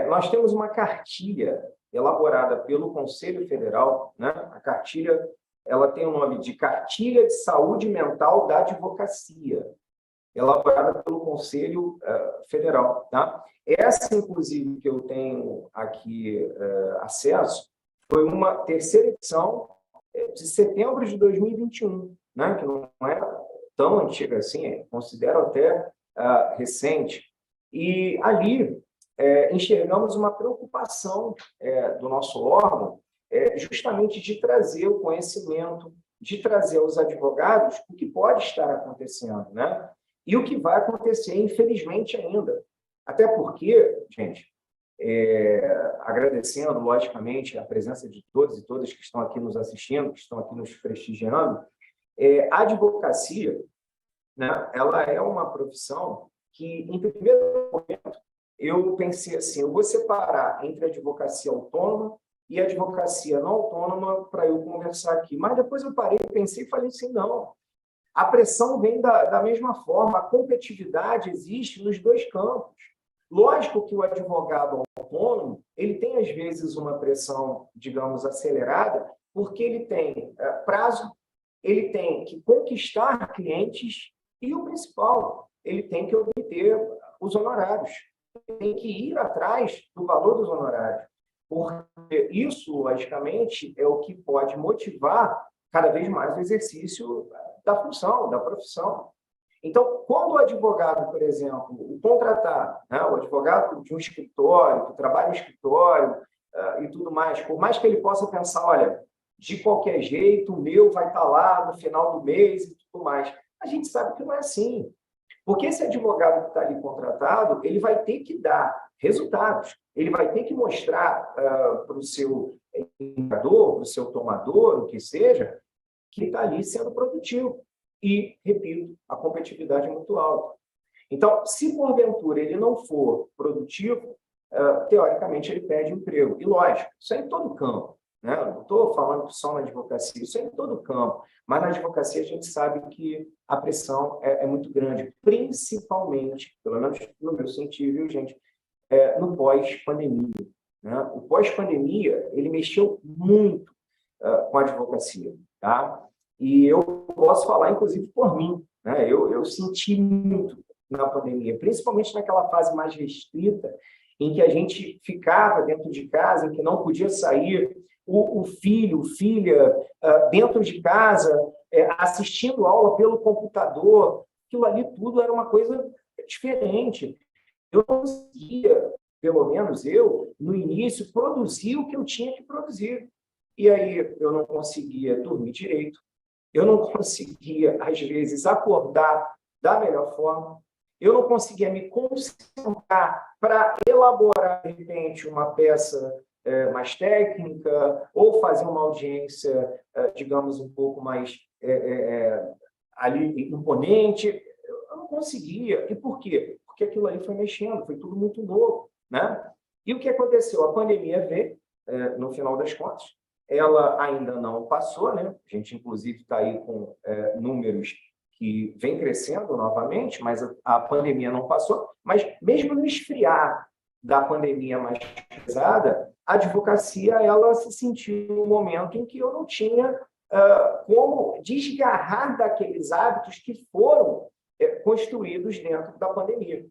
nós temos uma cartilha elaborada pelo Conselho Federal, né? A cartilha, ela tem o nome de Cartilha de Saúde Mental da Advocacia, elaborada pelo Conselho Federal, tá? Essa, inclusive, que eu tenho aqui acesso, foi uma terceira edição de setembro de 2021, né? Que não é tão antiga assim, considero até recente, e ali enxergamos uma preocupação do nosso órgão, justamente de trazer o conhecimento, de trazer aos advogados o que pode estar acontecendo, né? E o que vai acontecer, infelizmente, ainda. Até porque, gente, agradecendo, logicamente, a presença de todos e todas que estão aqui nos assistindo, que estão aqui nos prestigiando, a advocacia, né, ela é uma profissão que, em primeiro momento, eu pensei assim, eu vou separar entre a advocacia autônoma e a advocacia não autônoma para eu conversar aqui. Mas depois eu parei, pensei e falei assim, não, a pressão vem da mesma forma, a competitividade existe nos dois campos. Lógico que o advogado autônomo, ele tem, às vezes, uma pressão, digamos, acelerada, porque ele tem prazo, ele tem que conquistar clientes e, o principal, ele tem que obter os honorários. Ele tem que ir atrás do valor dos honorários. Porque isso, logicamente, é o que pode motivar cada vez mais o exercício da função, da profissão. Então, quando o advogado, por exemplo, o contratar, né, o advogado de um escritório, que trabalha em escritório e tudo mais, por mais que ele possa pensar, olha, de qualquer jeito, o meu vai estar lá no final do mês e tudo mais, a gente sabe que não é assim. Porque esse advogado que está ali contratado, ele vai ter que dar resultados, ele vai ter que mostrar para o seu indicador, para o seu tomador, o que seja, que está ali sendo produtivo. E, repito, a competitividade é muito alta. Então, se porventura ele não for produtivo, teoricamente ele perde emprego. E, lógico, isso é em todo campo. Né? Não estou falando só na advocacia, isso é em todo campo. Mas na advocacia a gente sabe que a pressão é muito grande, principalmente, pelo menos no meu sentido, viu, gente, no pós-pandemia. Né? O pós-pandemia, ele mexeu muito com a advocacia. Tá? E eu posso falar, inclusive, por mim. Né? Eu senti muito na pandemia, principalmente naquela fase mais restrita, em que a gente ficava dentro de casa, em que não podia sair, o filho, filha, dentro de casa, assistindo aula pelo computador. Aquilo ali tudo era uma coisa diferente. Eu não conseguia, pelo menos eu, no início, produzir o que eu tinha que produzir. E aí eu não conseguia dormir direito, eu não conseguia, às vezes, acordar da melhor forma, eu não conseguia me concentrar para elaborar, de repente, uma peça mais técnica ou fazer uma audiência, digamos, um pouco mais ali imponente. Eu não conseguia. E por quê? Porque aquilo ali foi mexendo, foi tudo muito novo. Né? E o que aconteceu? A pandemia veio, no final das contas, ela ainda não passou, né? A gente, inclusive, está aí com números que vêm crescendo novamente, mas a pandemia não passou. Mas, mesmo no esfriar da pandemia mais pesada, a advocacia ela se sentiu num momento em que eu não tinha como desgarrar daqueles hábitos que foram construídos dentro da pandemia.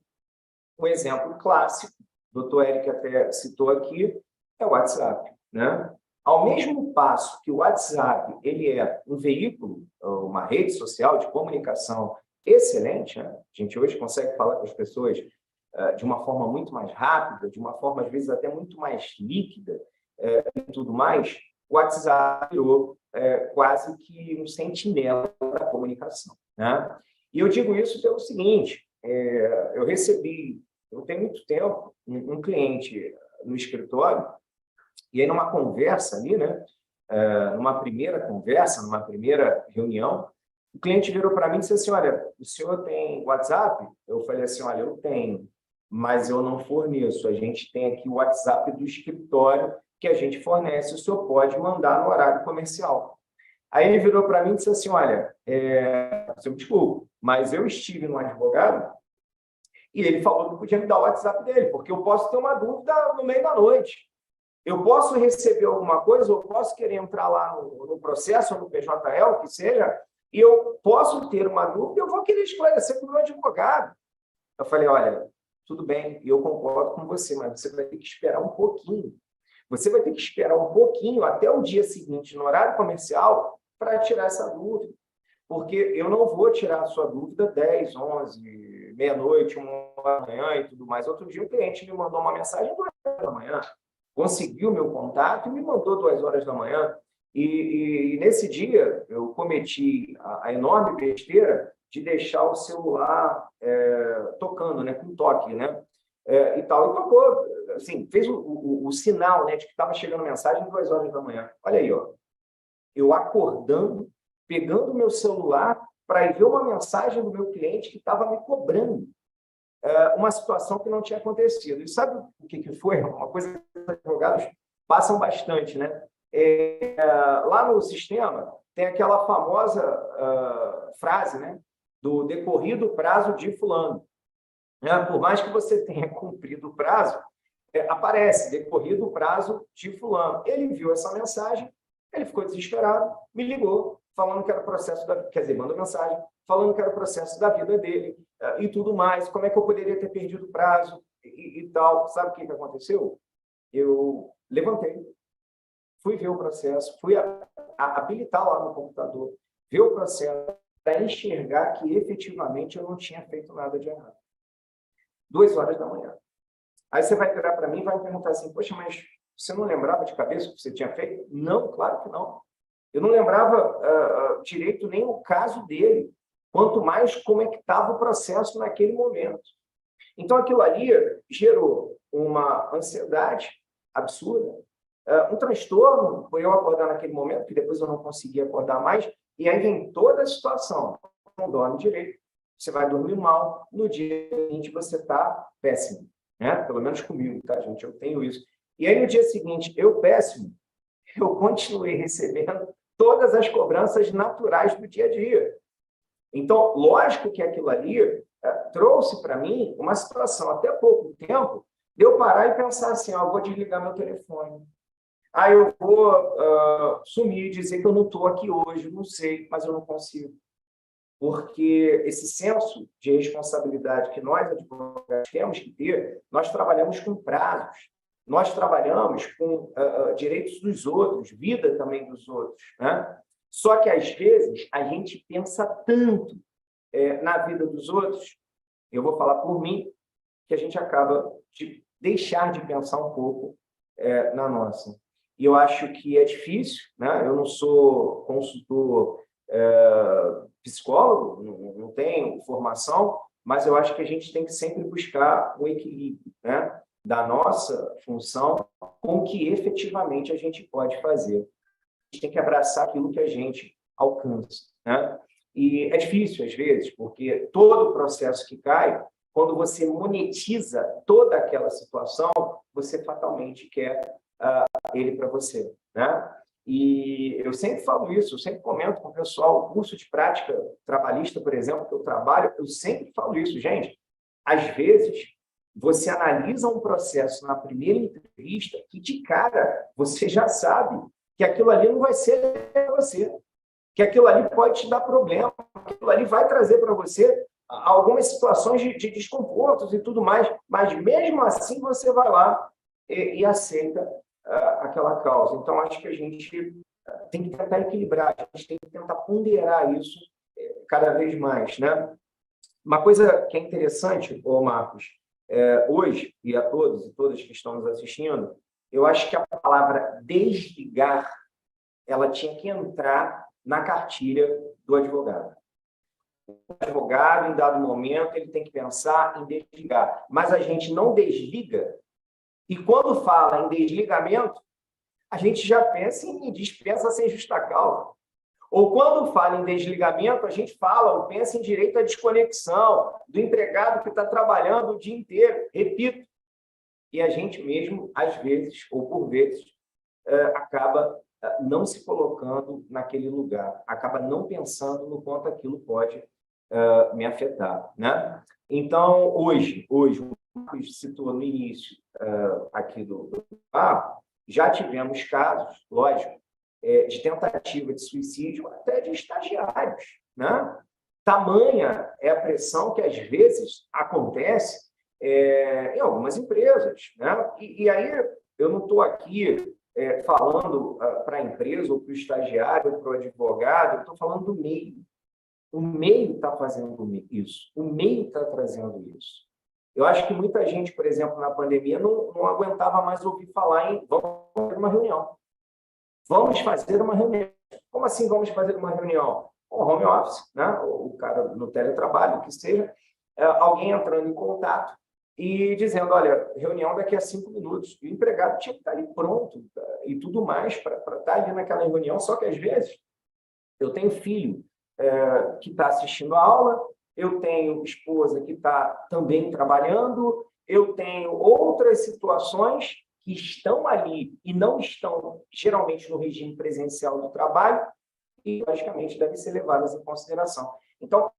Um exemplo clássico, o doutor Eric até citou aqui, é o WhatsApp. Né? Ao mesmo passo que o WhatsApp ele é um veículo, uma rede social de comunicação excelente, né? A gente hoje consegue falar com as pessoas de uma forma muito mais rápida, de uma forma, às vezes, até muito mais líquida e tudo mais, o WhatsApp virou quase que um sentinela da comunicação. Né? E eu digo isso pelo seguinte, eu tenho muito tempo, um cliente no escritório, e aí numa conversa ali, né, numa primeira conversa, numa primeira reunião, o cliente virou para mim e disse assim, olha, o senhor tem WhatsApp? Eu falei assim, olha, eu tenho, mas eu não forneço. A gente tem aqui o WhatsApp do escritório que a gente fornece, o senhor pode mandar no horário comercial. Aí ele virou para mim e disse assim, olha, desculpa, mas eu estive no advogado e ele falou que podia me dar o WhatsApp dele, porque eu posso ter uma dúvida no meio da noite. Eu posso receber alguma coisa, eu posso querer entrar lá no processo, ou no PJL, que seja, e eu posso ter uma dúvida, eu vou querer esclarecer com o meu advogado. Eu falei, olha, tudo bem, eu concordo com você, mas você vai ter que esperar um pouquinho. Você vai ter que esperar um pouquinho até o dia seguinte, no horário comercial, para tirar essa dúvida. Porque eu não vou tirar a sua dúvida 10, 11, meia-noite, 1h da manhã e tudo mais. Outro dia, um cliente me mandou uma mensagem 2h da manhã, conseguiu o meu contato e me mandou 2h da manhã. E nesse dia, eu cometi a enorme besteira de deixar o celular tocando, né, com toque, né, e tal. E tocou, assim, fez o sinal, né, de que estava chegando mensagem 2h da manhã. Olha aí, ó, eu acordando, pegando o meu celular para ir ver uma mensagem do meu cliente que estava me cobrando uma situação que não tinha acontecido. E sabe o que foi? Uma coisa que os advogados passam bastante, né? Lá no sistema tem aquela famosa frase, né, do decorrido prazo de fulano. Por mais que você tenha cumprido o prazo, aparece decorrido o prazo de fulano. Ele viu essa mensagem, ele ficou desesperado, me ligou, falando que era o processo da... Quer dizer, mandou mensagem, falando que era o processo da vida dele e tudo mais, como é que eu poderia ter perdido o prazo e tal. Sabe o que aconteceu? Eu levantei, fui ver o processo, fui habilitar lá no computador, ver o processo para enxergar que efetivamente eu não tinha feito nada de errado. 2h da manhã. Aí você vai virar para mim e vai me perguntar assim, poxa, mas você não lembrava de cabeça o que você tinha feito? Não, claro que não. Eu não lembrava direito nem o caso dele, quanto mais como é que estava o processo naquele momento. Então, aquilo ali gerou uma ansiedade absurda, um transtorno, por eu acordar naquele momento, que depois eu não conseguia acordar mais, e aí vem toda a situação. Não dorme direito, você vai dormir mal, no dia seguinte você está péssimo, né? Pelo menos comigo, tá, gente? Eu tenho isso. E aí, no dia seguinte, eu péssimo, eu continuei recebendo todas as cobranças naturais do dia a dia. Então, lógico que aquilo ali trouxe para mim uma situação, até pouco tempo, de eu parar e pensar assim, eu vou desligar meu telefone. Eu vou sumir, dizer que eu não estou aqui hoje, não sei, mas eu não consigo. Porque esse senso de responsabilidade que nós, advogados, temos que ter, nós trabalhamos com prazos, nós trabalhamos com direitos dos outros, vida também dos outros, né? Só que, às vezes, a gente pensa tanto na vida dos outros, eu vou falar por mim, que a gente acaba de deixar de pensar um pouco na nossa. E eu acho que é difícil, né? Eu não sou consultor psicólogo, não tenho formação, mas eu acho que a gente tem que sempre buscar o equilíbrio, né, da nossa função com o que efetivamente a gente pode fazer. A gente tem que abraçar aquilo que a gente alcança, né? E é difícil, às vezes, porque todo o processo que cai, quando você monetiza toda aquela situação, você fatalmente quer ele para você, né? E eu sempre falo isso, eu sempre comento com o pessoal, o curso de prática trabalhista, por exemplo, que eu trabalho, eu sempre falo isso, gente. Às vezes, você analisa um processo na primeira entrevista que, de cara, você já sabe que aquilo ali não vai ser para você, que aquilo ali pode te dar problema, que aquilo ali vai trazer para você algumas situações de desconfortos e tudo mais, mas mesmo assim você vai lá e aceita aquela causa. Então, acho que a gente tem que tentar equilibrar, a gente tem que tentar ponderar isso cada vez mais, né? Uma coisa que é interessante, Marcos, hoje, e a todos e todas que estão nos assistindo, eu acho que a palavra desligar, ela tinha que entrar na cartilha do advogado. O advogado, em dado momento, ele tem que pensar em desligar, mas a gente não desliga. E quando fala em desligamento, a gente já pensa em dispensa sem justa causa. Ou quando fala em desligamento, a gente fala ou pensa em direito à desconexão do empregado que está trabalhando o dia inteiro. Repito, e a gente mesmo, às vezes, ou por vezes, acaba não se colocando naquele lugar, acaba não pensando no quanto aquilo pode me afetar, né? Então, hoje, o Marcos citou no início aqui do papo, já tivemos casos, lógico, de tentativa de suicídio até de estagiários, né? Tamanha é a pressão que, às vezes, acontece em algumas empresas, né? E aí, eu não estou aqui falando para a empresa, ou para o estagiário, ou para o advogado, eu estou falando do meio. O meio está fazendo isso, o meio está trazendo isso. Eu acho que muita gente, por exemplo, na pandemia, não aguentava mais ouvir falar em vamos fazer uma reunião. Vamos fazer uma reunião. Como assim vamos fazer uma reunião? O home office, né? O cara no teletrabalho, que seja, alguém entrando em contato e dizendo, olha, reunião daqui a 5 minutos. E o empregado tinha que estar ali pronto e tudo mais para estar ali naquela reunião. Só que, às vezes, eu tenho filho que está assistindo a aula, eu tenho esposa que está também trabalhando, eu tenho outras situações que estão ali e não estão, geralmente, no regime presencial do trabalho e, logicamente, devem ser levadas em consideração. Então,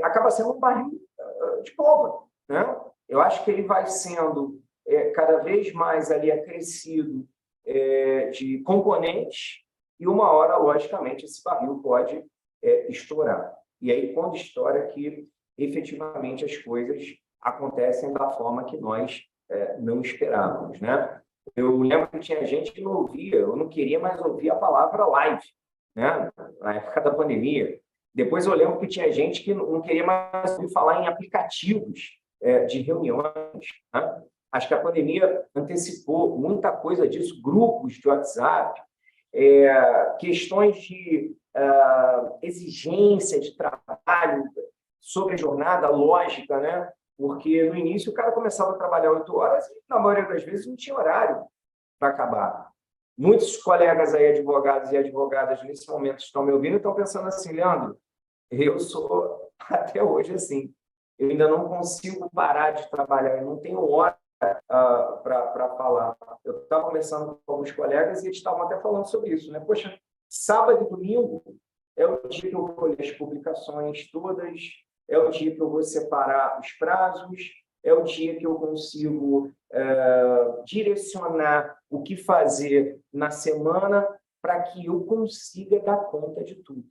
acaba sendo um barril de pólvora, né? Eu acho que ele vai sendo cada vez mais ali acrescido de componentes e uma hora, logicamente, esse barril pode estourar. E aí, quando estoura, que efetivamente as coisas acontecem da forma que nós não esperávamos, né? Eu lembro que tinha gente que não ouvia, eu não queria mais ouvir a palavra live, né? Na época da pandemia. Depois eu lembro que tinha gente que não queria mais ouvir falar em aplicativos de reuniões, né? Acho que a pandemia antecipou muita coisa disso, grupos de WhatsApp, questões de exigência de trabalho sobre a jornada lógica, né? Porque no início o cara começava a trabalhar 8 horas e, na maioria das vezes, não tinha horário para acabar. Muitos colegas aí, advogados e advogadas, nesse momento estão me ouvindo e estão pensando assim, Leandro, eu sou até hoje assim, eu ainda não consigo parar de trabalhar, eu não tenho hora para falar. Eu estava conversando com alguns colegas e eles estavam até falando sobre isso, né? Poxa, sábado e domingo é o dia que eu vou ler as publicações todas, é o dia que eu vou separar os prazos, é o dia que eu consigo direcionar o que fazer na semana para que eu consiga dar conta de tudo,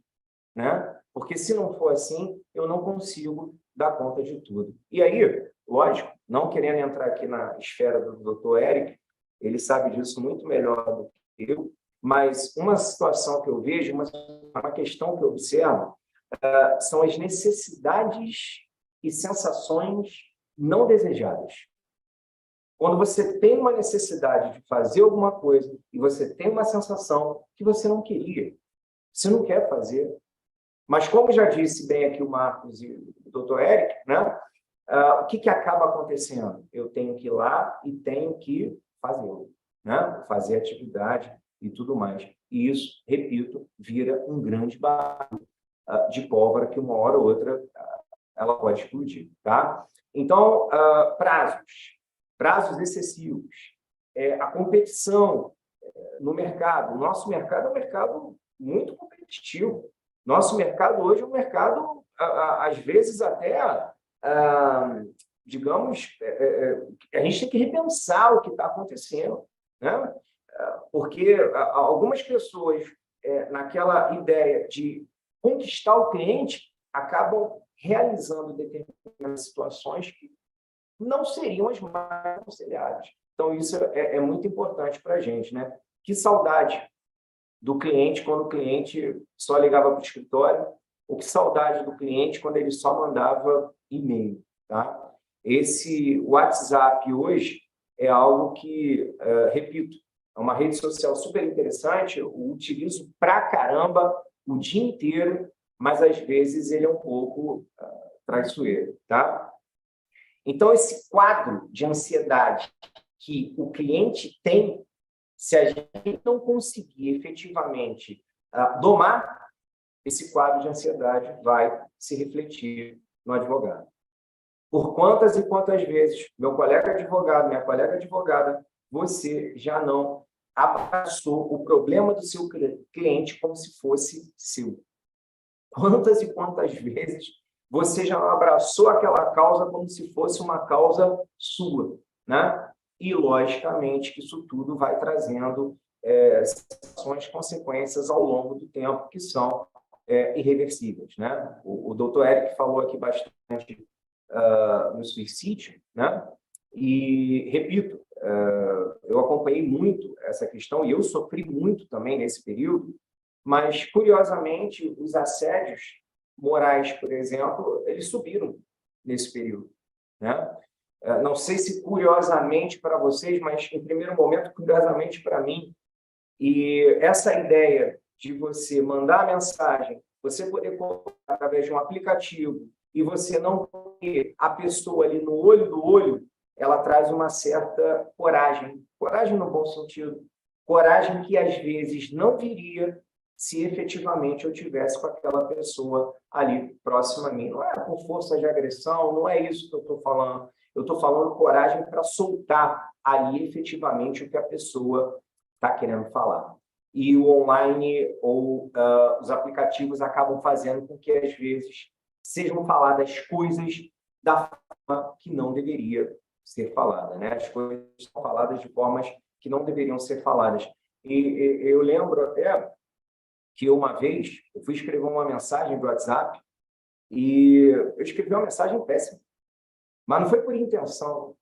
né? Porque se não for assim, eu não consigo dar conta de tudo. E aí, lógico, não querendo entrar aqui na esfera do Dr. Eric, ele sabe disso muito melhor do que eu, mas uma situação que eu vejo, uma questão que eu observo, são as necessidades e sensações não desejadas. Quando você tem uma necessidade de fazer alguma coisa e você tem uma sensação que você não queria, você não quer fazer. Mas, como já disse bem aqui o Marcos e o Dr. Eric, né? O que acaba acontecendo? Eu tenho que ir lá e tenho que fazê-lo, né? Fazer atividade e tudo mais. E isso, repito, vira um grande barril de pólvora que uma hora ou outra ela pode explodir, tá? Então, prazos excessivos, a competição no mercado. O nosso mercado é um mercado muito competitivo. Nosso mercado hoje é um mercado, às vezes, até, digamos, a gente tem que repensar o que está acontecendo, né? Porque algumas pessoas, naquela ideia de conquistar o cliente, acabam realizando determinadas situações que não seriam as mais aconselháveis. Então, isso é muito importante para a gente, né? Que saudade do cliente quando o cliente só ligava para o escritório, ou que saudade do cliente quando ele só mandava e-mail, tá? Esse WhatsApp hoje é algo que, repito, é uma rede social super interessante, eu utilizo pra caramba o dia inteiro, mas às vezes ele é um pouco traiçoeiro, tá? Então, esse quadro de ansiedade que o cliente tem, se a gente não conseguir efetivamente domar, esse quadro de ansiedade vai se refletir no advogado. Por quantas e quantas vezes, meu colega advogado, minha colega advogada, você já não abraçou o problema do seu cliente como se fosse seu? Quantas e quantas vezes você já não abraçou aquela causa como se fosse uma causa sua, né? E, logicamente, que isso tudo vai trazendo situações, consequências ao longo do tempo que são irreversíveis, né? O doutor Eric falou aqui bastante no suicídio, né? E, repito, eu acompanhei muito essa questão e eu sofri muito também nesse período, mas, curiosamente, os assédios morais, por exemplo, eles subiram nesse período, né? Não sei se curiosamente para vocês, mas em primeiro momento, curiosamente para mim, e essa ideia de você mandar a mensagem, você poder colocar através de um aplicativo e você não ter a pessoa ali no olho do olho, ela traz uma certa coragem. Coragem no bom sentido. Coragem que, às vezes, não viria se efetivamente eu tivesse com aquela pessoa ali próxima a mim. Não é com força de agressão, não é isso que eu estou falando. Eu estou falando coragem para soltar ali efetivamente o que a pessoa está querendo falar. E o online ou os aplicativos acabam fazendo com que, às vezes, sejam faladas coisas da forma que não deveria ser falada, né? As coisas são faladas de formas que não deveriam ser faladas. E eu lembro até que uma vez eu fui escrever uma mensagem do WhatsApp e eu escrevi uma mensagem péssima. Mas não foi por intenção.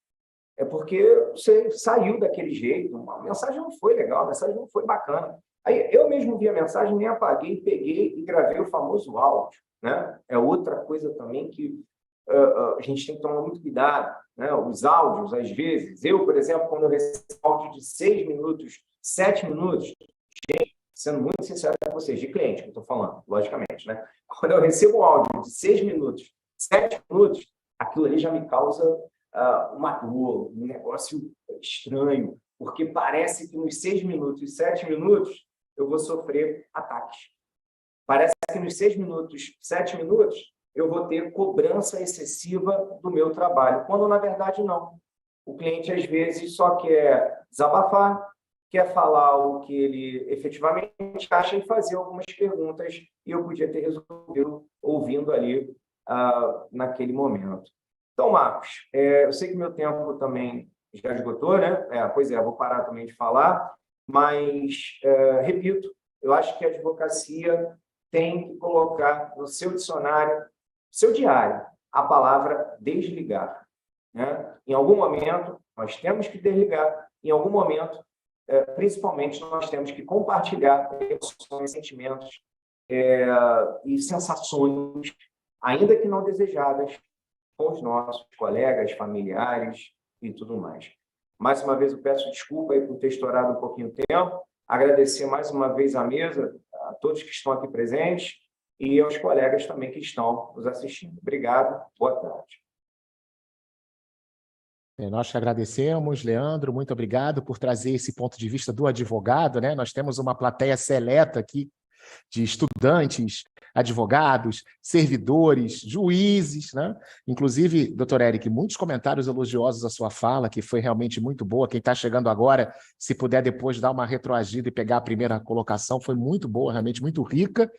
É porque você saiu daquele jeito, a mensagem não foi legal, a mensagem não foi bacana. Aí eu mesmo vi a mensagem, nem apaguei, peguei e gravei o famoso áudio, né? É outra coisa também que a gente tem que tomar muito cuidado, né? Os áudios, às vezes, eu, por exemplo, quando eu recebo áudio de 6 minutos, 7 minutos, gente, sendo muito sincero com vocês, de cliente que eu estou falando, logicamente, né? Quando eu recebo um áudio de 6 minutos, 7 minutos, aquilo ali já me causa uma dor, um negócio estranho, porque parece que nos 6 minutos e 7 minutos eu vou sofrer ataques. Parece que nos 6 minutos, 7 minutos, eu vou ter cobrança excessiva do meu trabalho, quando na verdade não. O cliente às vezes só quer desabafar, quer falar o que ele efetivamente acha e fazer algumas perguntas, e eu podia ter resolvido ouvindo ali naquele momento. Então, Marcos, eu sei que meu tempo também já esgotou, né? Pois é, vou parar também de falar, mas, repito, eu acho que a advocacia tem que colocar no seu dicionário, seu diário, a palavra desligar, né? Em algum momento, nós temos que desligar, em algum momento, principalmente, nós temos que compartilhar emoções, sentimentos e sensações, ainda que não desejadas, com os nossos colegas, familiares e tudo mais. Mais uma vez, eu peço desculpa aí por ter estourado um pouquinho o tempo, agradecer mais uma vez à mesa, a todos que estão aqui presentes e aos colegas também que estão nos assistindo. Obrigado, boa tarde. Nós que agradecemos, Leandro, muito obrigado por trazer esse ponto de vista do advogado, né? Nós temos uma plateia seleta aqui de estudantes, advogados, servidores, juízes, né? Inclusive, doutor Eric, muitos comentários elogiosos à sua fala, que foi realmente muito boa. Quem está chegando agora, se puder depois dar uma retroagida e pegar a primeira colocação, foi muito boa, realmente muito rica.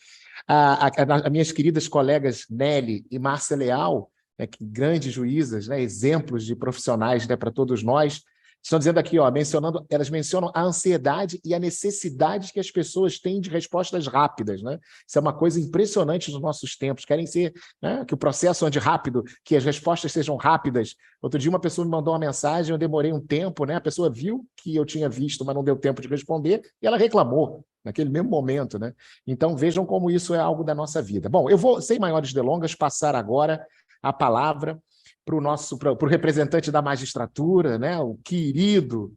As minhas queridas colegas Nelly e Márcia Leal, né, que grandes juízas, né, exemplos de profissionais, né, para todos nós, estão dizendo aqui, ó, elas mencionam a ansiedade e a necessidade que as pessoas têm de respostas rápidas, né? Isso é uma coisa impressionante nos nossos tempos. Querem ser, né, que o processo ande rápido, que as respostas sejam rápidas. Outro dia uma pessoa me mandou uma mensagem, eu demorei um tempo, né? A pessoa viu que eu tinha visto, mas não deu tempo de responder, e ela reclamou naquele mesmo momento, né? Então vejam como isso é algo da nossa vida. Bom, eu vou, sem maiores delongas, passar agora a palavra para o representante da magistratura, né, o querido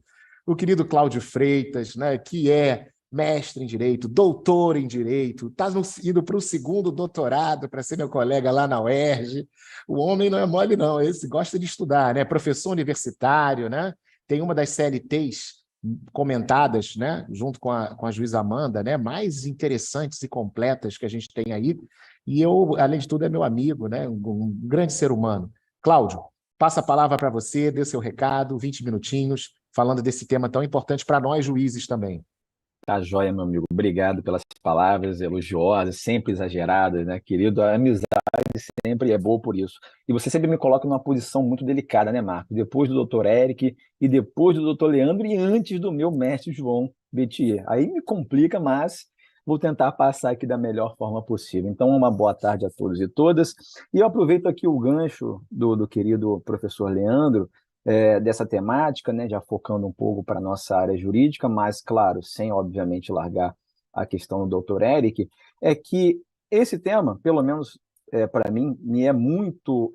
Cláudio Freitas, né, que é mestre em Direito, doutor em Direito, está indo para o 2º doutorado para ser meu colega lá na UERJ. O homem não é mole, não, esse gosta de estudar, né, professor universitário, né, tem uma das CLTs comentadas, né, junto com a juíza Amanda, né, mais interessantes e completas que a gente tem aí, e eu, além de tudo, é meu amigo, né, um grande ser humano. Cláudio, passa a palavra para você, dê seu recado, 20 minutinhos, falando desse tema tão importante para nós juízes também. Tá joia, meu amigo. Obrigado pelas palavras elogiosas, sempre exageradas, né, querido? A amizade sempre é boa por isso. E você sempre me coloca numa posição muito delicada, né, Marco? Depois do doutor Eric e depois do doutor Leandro e antes do meu mestre João Bettier. Aí me complica, mas vou tentar passar aqui da melhor forma possível. Então, uma boa tarde a todos e todas. E eu aproveito aqui o gancho do querido professor Leandro, dessa temática, né, já focando um pouco para a nossa área jurídica, mas, claro, sem, obviamente, largar a questão do doutor Eric, é que esse tema, pelo menos para mim, me é muito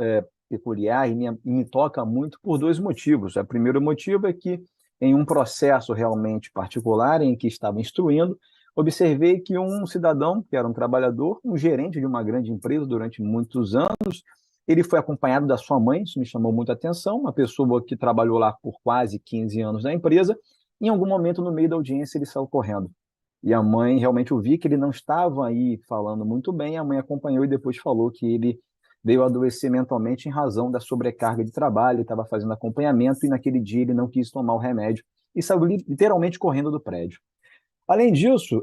peculiar e me toca muito por dois motivos. O primeiro motivo é que, em um processo realmente particular em que estava instruindo, observei que um cidadão, que era um trabalhador, um gerente de uma grande empresa durante muitos anos, ele foi acompanhado da sua mãe, isso me chamou muita atenção, uma pessoa que trabalhou lá por quase 15 anos na empresa. Em algum momento, no meio da audiência, ele saiu correndo. E a mãe, realmente, eu vi que ele não estava aí falando muito bem, a mãe acompanhou e depois falou que ele veio a adoecer mentalmente em razão da sobrecarga de trabalho, ele estava fazendo acompanhamento e naquele dia ele não quis tomar o remédio e saiu literalmente correndo do prédio. Além disso,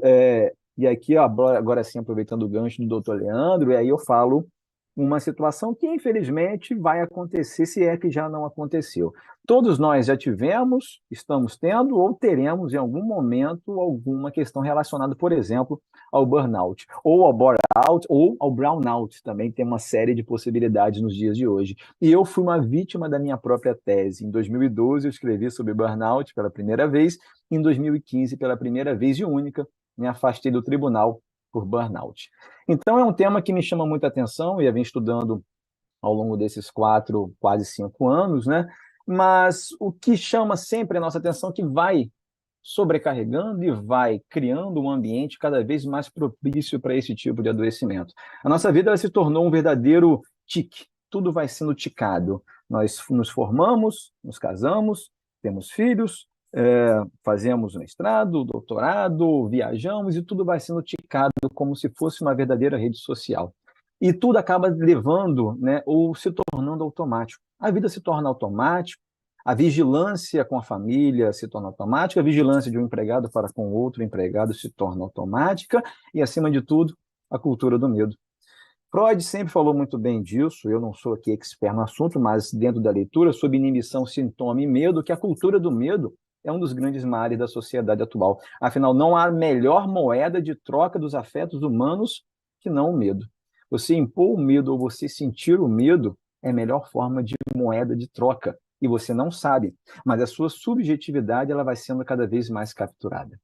e aqui agora sim, aproveitando o gancho do doutor Leandro, e aí eu falo uma situação que infelizmente vai acontecer, se é que já não aconteceu. Todos nós já tivemos, estamos tendo ou teremos em algum momento alguma questão relacionada, por exemplo, ao burnout, ou ao bore-out, ou ao brownout, também tem uma série de possibilidades nos dias de hoje. E eu fui uma vítima da minha própria tese. Em 2012 eu escrevi sobre burnout pela primeira vez, em 2015 pela primeira vez e única, me afastei do tribunal por burnout. Então, é um tema que me chama muita atenção, e eu venho estudando ao longo desses quase 5 anos, né? Mas o que chama sempre a nossa atenção é que vai sobrecarregando e vai criando um ambiente cada vez mais propício para esse tipo de adoecimento. A nossa vida ela se tornou um verdadeiro tique, tudo vai sendo ticado. Nós nos formamos, nos casamos, temos filhos, fazemos mestrado, doutorado, viajamos e tudo vai sendo ticado como se fosse uma verdadeira rede social. E tudo acaba levando, né, ou se tornando automático. A vida se torna automática, a vigilância com a família se torna automática, a vigilância de um empregado para com outro empregado se torna automática e, acima de tudo, a cultura do medo. Freud sempre falou muito bem disso, eu não sou aqui expert no assunto, mas dentro da leitura, sobre inibição, sintoma e medo, que a cultura do medo é um dos grandes males da sociedade atual. Afinal, não há melhor moeda de troca dos afetos humanos que não o medo. Você impor o medo ou você sentir o medo é a melhor forma de moeda de troca. E você não sabe, mas a sua subjetividade ela vai sendo cada vez mais capturada.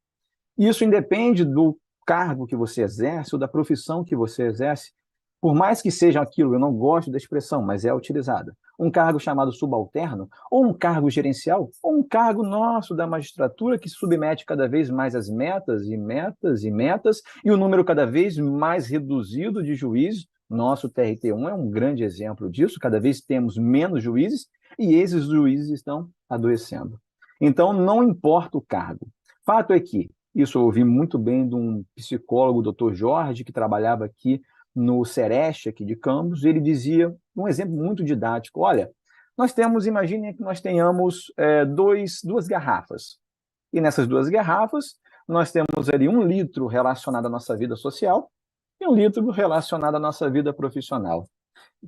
Isso independe do cargo que você exerce ou da profissão que você exerce, por mais que seja aquilo, eu não gosto da expressão, mas é utilizada, um cargo chamado subalterno, ou um cargo gerencial, ou um cargo nosso da magistratura que se submete cada vez mais às metas e metas e metas, e o número cada vez mais reduzido de juízes. Nosso TRT1 é um grande exemplo disso, cada vez temos menos juízes, e esses juízes estão adoecendo. Então, não importa o cargo. Fato é que, isso eu ouvi muito bem de um psicólogo, o Dr. Jorge, que trabalhava aqui no Sereste, aqui de Campos, ele dizia, um exemplo muito didático, olha, imaginem que nós tenhamos duas garrafas, e nessas 2 garrafas nós temos ali 1 litro relacionado à nossa vida social e 1 litro relacionado à nossa vida profissional.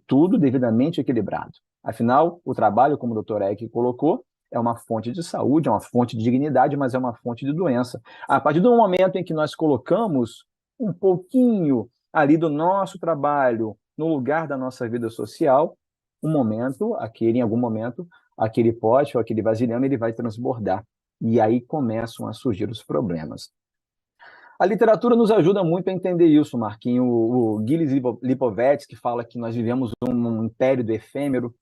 Tudo devidamente equilibrado. Afinal, o trabalho, como o Dr. Eck colocou, é uma fonte de saúde, é uma fonte de dignidade, mas é uma fonte de doença. A partir do momento em que nós colocamos um pouquinho ali do nosso trabalho no lugar da nossa vida social, em algum momento, aquele pote ou aquele vasilhame, ele vai transbordar. E aí começam a surgir os problemas. A literatura nos ajuda muito a entender isso, Marquinho. O Gilles Lipovetsky fala que nós vivemos um império do efêmero.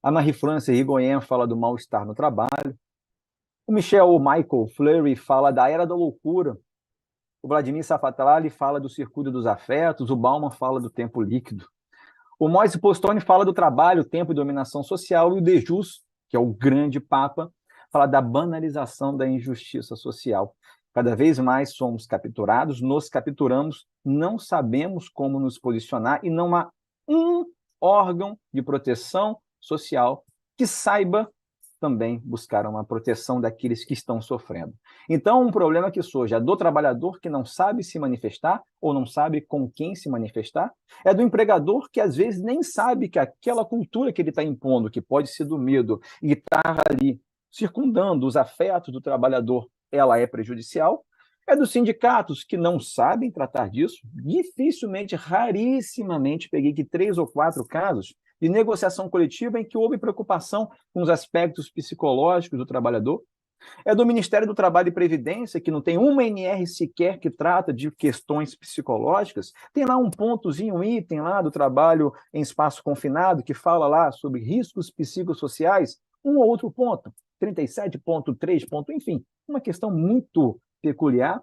A Marie-France Rigoyen fala do mal-estar no trabalho. O Michael Fleury fala da era da loucura. O Vladimir Safatlali fala do circuito dos afetos. O Bauman fala do tempo líquido. O Moise Postone fala do trabalho, tempo e dominação social. E o Dejus, que é o grande papa, fala da banalização da injustiça social. Cada vez mais somos capturados, nos capturamos, não sabemos como nos posicionar e não há um órgão de proteção social que saiba também buscar uma proteção daqueles que estão sofrendo. Então, um problema que surge é do trabalhador que não sabe se manifestar ou não sabe com quem se manifestar, é do empregador que às vezes nem sabe que aquela cultura que ele está impondo, que pode ser do medo, e está ali circundando os afetos do trabalhador, ela é prejudicial, é dos sindicatos que não sabem tratar disso, dificilmente, rarissimamente, peguei aqui 3 ou 4 casos de negociação coletiva em que houve preocupação com os aspectos psicológicos do trabalhador, É do Ministério do Trabalho e Previdência, que não tem uma NR sequer que trata de questões psicológicas. Tem lá um pontozinho, um item lá do trabalho em espaço confinado, que fala lá sobre riscos psicossociais, um ou outro ponto, 37.3, enfim, uma questão muito peculiar.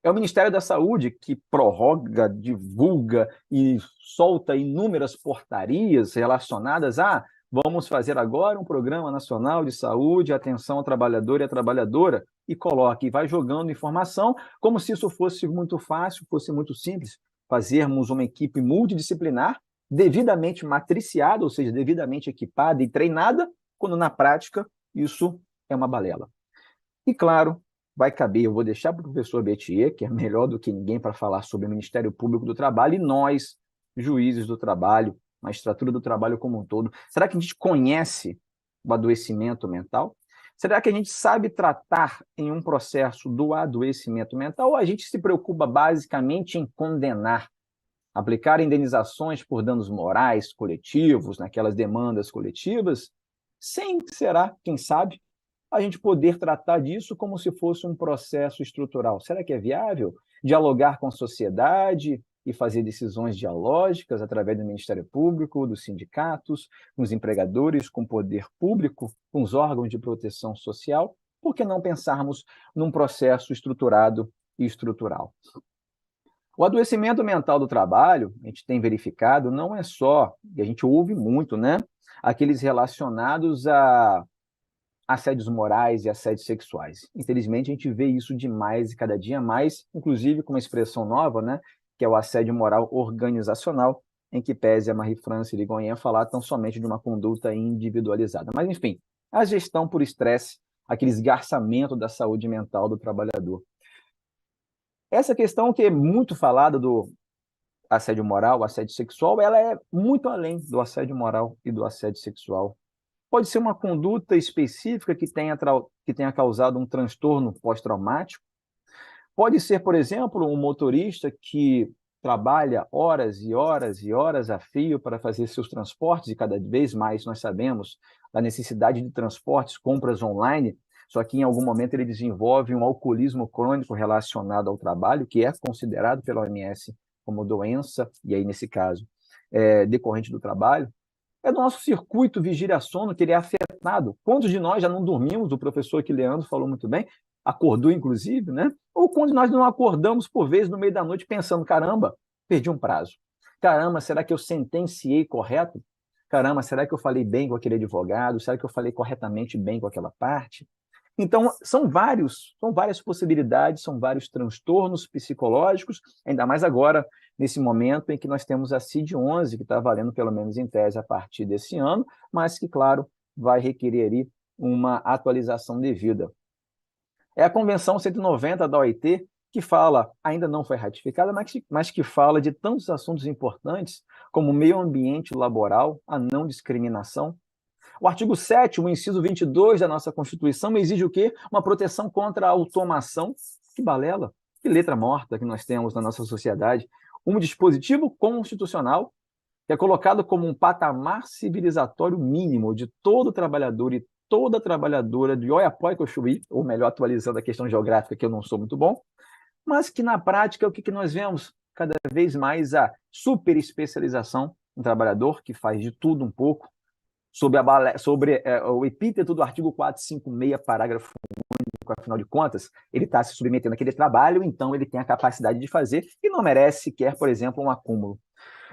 É o Ministério da Saúde que prorroga, divulga e solta inúmeras portarias relacionadas a vamos fazer agora um programa nacional de saúde, atenção ao trabalhador e à trabalhadora, e coloca e vai jogando informação como se isso fosse muito fácil, fosse muito simples, fazermos uma equipe multidisciplinar, devidamente matriciada, ou seja, devidamente equipada e treinada, quando na prática isso é uma balela. E claro, vai caber, eu vou deixar para o professor Bettier, que é melhor do que ninguém para falar sobre o Ministério Público do Trabalho, e nós, juízes do trabalho, magistratura do trabalho como um todo. Será que a gente conhece o adoecimento mental? Será que a gente sabe tratar em um processo do adoecimento mental, ou a gente se preocupa basicamente em condenar, aplicar indenizações por danos morais coletivos, naquelas demandas coletivas, sem, será, quem sabe, a gente poder tratar disso como se fosse um processo estrutural? Será que é viável dialogar com a sociedade e fazer decisões dialógicas através do Ministério Público, dos sindicatos, com os empregadores, com o poder público, com os órgãos de proteção social? Por que não pensarmos num processo estruturado e estrutural? O adoecimento mental do trabalho, a gente tem verificado, não é só, e a gente ouve muito, né? Aqueles relacionados a assédios morais e assédios sexuais. Infelizmente, a gente vê isso demais e cada dia mais, inclusive com uma expressão nova, né, que é o assédio moral organizacional, em que pese a Marie-France Irigoyen falar tão somente de uma conduta individualizada. Mas, enfim, a gestão por estresse, aquele esgarçamento da saúde mental do trabalhador. Essa questão que é muito falada do assédio moral, assédio sexual, ela é muito além do assédio moral e do assédio sexual. Pode ser uma conduta específica que tenha causado um transtorno pós-traumático. Pode ser, por exemplo, um motorista que trabalha horas e horas e horas a fio para fazer seus transportes, e cada vez mais nós sabemos da necessidade de transportes, compras online, só que em algum momento ele desenvolve um alcoolismo crônico relacionado ao trabalho, que é considerado pela OMS como doença, e aí nesse caso, decorrente do trabalho. É do nosso circuito vigília-sono que ele é afetado. Quantos de nós já não dormimos? O professor aqui, Leandro, falou muito bem, acordou inclusive, né? Ou quando nós não acordamos, por vezes, no meio da noite, pensando, caramba, perdi um prazo. Caramba, será que eu sentenciei correto? Caramba, será que eu falei bem com aquele advogado? Será que eu falei corretamente bem com aquela parte? Então, são várias possibilidades, são vários transtornos psicológicos, ainda mais agora, nesse momento em que nós temos a CID-11, que está valendo, pelo menos em tese, a partir desse ano, mas que, claro, vai requerer aí uma atualização devida. É a Convenção 190 da OIT, que fala, ainda não foi ratificada, mas que fala de tantos assuntos importantes como meio ambiente laboral, a não discriminação. O artigo 7º, o inciso 22 da nossa Constituição, exige o quê? Uma proteção contra a automação. Que balela, que letra morta que nós temos na nossa sociedade. Um dispositivo constitucional que é colocado como um patamar civilizatório mínimo de todo trabalhador e toda trabalhadora de Oiapoque ao Chuí, ou melhor, atualizando a questão geográfica, que eu não sou muito bom, mas que na prática, o que nós vemos? Cada vez mais a superespecialização do trabalhador, que faz de tudo um pouco, sobre o epíteto do artigo 456, parágrafo único, afinal de contas, ele está se submetendo àquele trabalho, então ele tem a capacidade de fazer e não merece sequer, por exemplo, um acúmulo.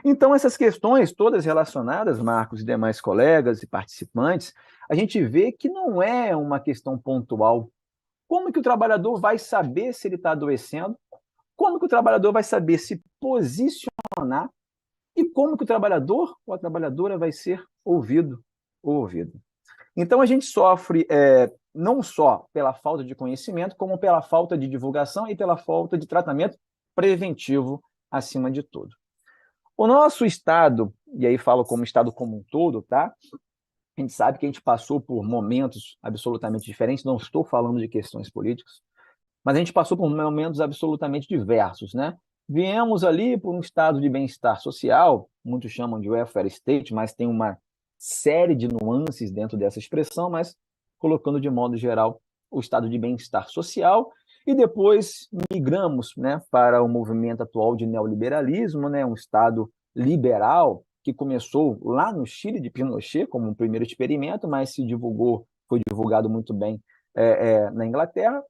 Então, essas questões todas relacionadas, Marcos e demais colegas e participantes, a gente vê que não é uma questão pontual. Como que o trabalhador vai saber se ele está adoecendo? Como que o trabalhador vai saber se posicionar? E como que o trabalhador ou a trabalhadora vai ser ouvido ou ouvida? Então, a gente sofre não só pela falta de conhecimento, como pela falta de divulgação e pela falta de tratamento preventivo, acima de tudo. O nosso Estado, e aí falo como Estado como um todo, tá? A gente sabe que a gente passou por momentos absolutamente diferentes, não estou falando de questões políticas, mas a gente passou por momentos absolutamente diversos, né? Viemos ali por um estado de bem-estar social, muitos chamam de welfare state, mas tem uma série de nuances dentro dessa expressão, mas colocando de modo geral, o estado de bem-estar social, e depois migramos, né, para o movimento atual de neoliberalismo, né, um estado liberal que começou lá no Chile de Pinochet como um primeiro experimento, mas foi divulgado muito bem na Inglaterra.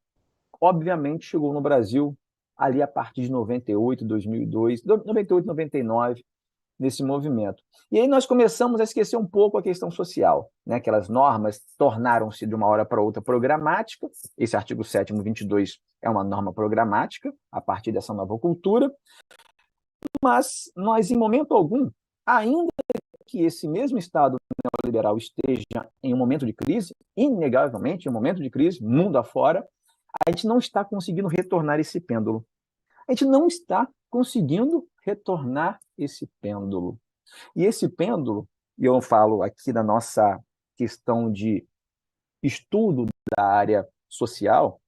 Obviamente chegou no Brasil ali a partir de 98, 2002, 98, 99, nesse movimento. E aí nós começamos a esquecer um pouco a questão social, né? Aquelas normas tornaram-se de uma hora para outra programática. Esse artigo 7º, 22, é uma norma programática, a partir dessa nova cultura, mas nós, em momento algum, ainda que esse mesmo Estado neoliberal esteja em um momento de crise, inegavelmente, em um momento de crise, mundo afora, a gente não está conseguindo retornar esse pêndulo. A gente não está conseguindo retornar esse pêndulo. E esse pêndulo, e eu falo aqui da nossa questão de estudo da área social,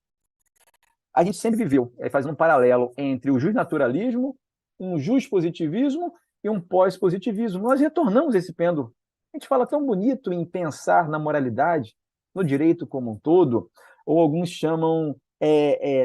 a gente sempre viveu, fazendo um paralelo entre o justnaturalismo, um justpositivismo e um pós-positivismo. Nós retornamos esse pêndulo. A gente fala tão bonito em pensar na moralidade, no direito como um todo, ou alguns chamam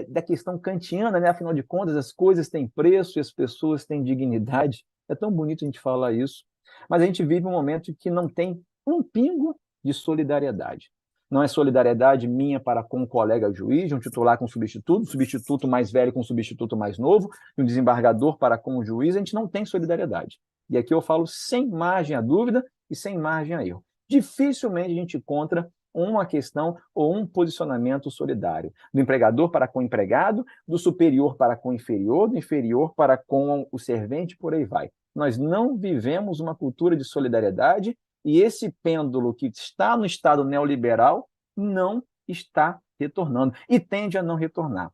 da questão kantiana, né? Afinal de contas, as coisas têm preço e as pessoas têm dignidade. É tão bonito a gente falar isso. Mas a gente vive um momento que não tem um pingo de solidariedade. Não é solidariedade minha para com um colega juiz, um titular com um substituto mais velho com um substituto mais novo, e um desembargador para com o juiz. A gente não tem solidariedade. E aqui eu falo sem margem a dúvida e sem margem a erro. Dificilmente a gente encontra uma questão ou um posicionamento solidário, do empregador para com o empregado, do superior para com o inferior, do inferior para com o servente, por aí vai. Nós não vivemos uma cultura de solidariedade e esse pêndulo que está no estado neoliberal não está retornando e tende a não retornar.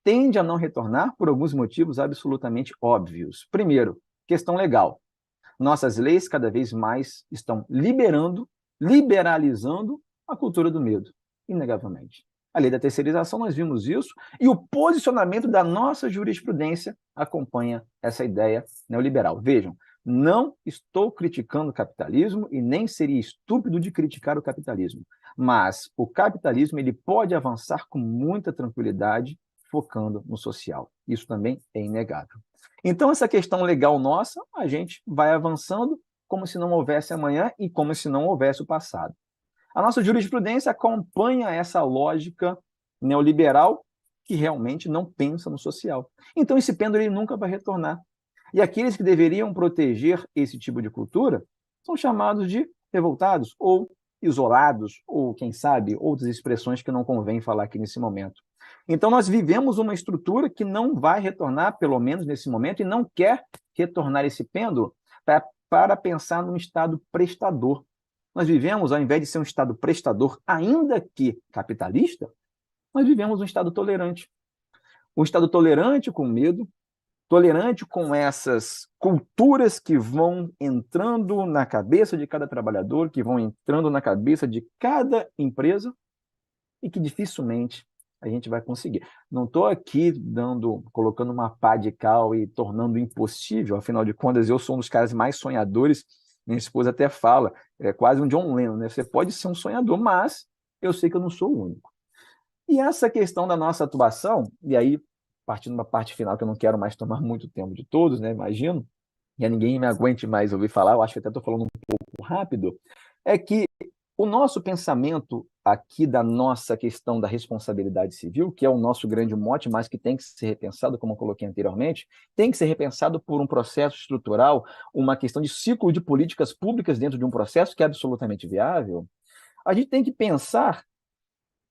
Tende a não retornar por alguns motivos absolutamente óbvios. Primeiro, questão legal. Nossas leis cada vez mais estão liberalizando a cultura do medo, inegavelmente. A lei da terceirização, nós vimos isso, e o posicionamento da nossa jurisprudência acompanha essa ideia neoliberal. Vejam, não estou criticando o capitalismo e nem seria estúpido de criticar o capitalismo, mas o capitalismo ele pode avançar com muita tranquilidade, focando no social. Isso também é inegável. Então, essa questão legal nossa, a gente vai avançando como se não houvesse amanhã e como se não houvesse o passado. A nossa jurisprudência acompanha essa lógica neoliberal que realmente não pensa no social. Então, esse pêndulo ele nunca vai retornar. E aqueles que deveriam proteger esse tipo de cultura são chamados de revoltados ou isolados, ou, quem sabe, outras expressões que não convém falar aqui nesse momento. Então, nós vivemos uma estrutura que não vai retornar, pelo menos nesse momento, e não quer retornar esse pêndulo para pensar num Estado prestador. Nós vivemos, ao invés de ser um Estado prestador, ainda que capitalista, nós vivemos um Estado tolerante. Um Estado tolerante com medo, tolerante com essas culturas que vão entrando na cabeça de cada trabalhador, que vão entrando na cabeça de cada empresa e que dificilmente a gente vai conseguir. Não estou aqui colocando uma pá de cal e tornando impossível, afinal de contas, eu sou um dos caras mais sonhadores, minha esposa até fala, é quase um John Lennon, né? Você pode ser um sonhador, mas eu sei que eu não sou o único. E essa questão da nossa atuação, e aí, partindo da parte final, que eu não quero mais tomar muito tempo de todos, né? Imagino, e ninguém me aguente mais ouvir falar, eu acho que até estou falando um pouco rápido, é que o nosso pensamento aqui da nossa questão da responsabilidade civil, que é o nosso grande mote, mas que tem que ser repensado, como eu coloquei anteriormente, tem que ser repensado por um processo estrutural, uma questão de ciclo de políticas públicas dentro de um processo que é absolutamente viável. A gente tem que pensar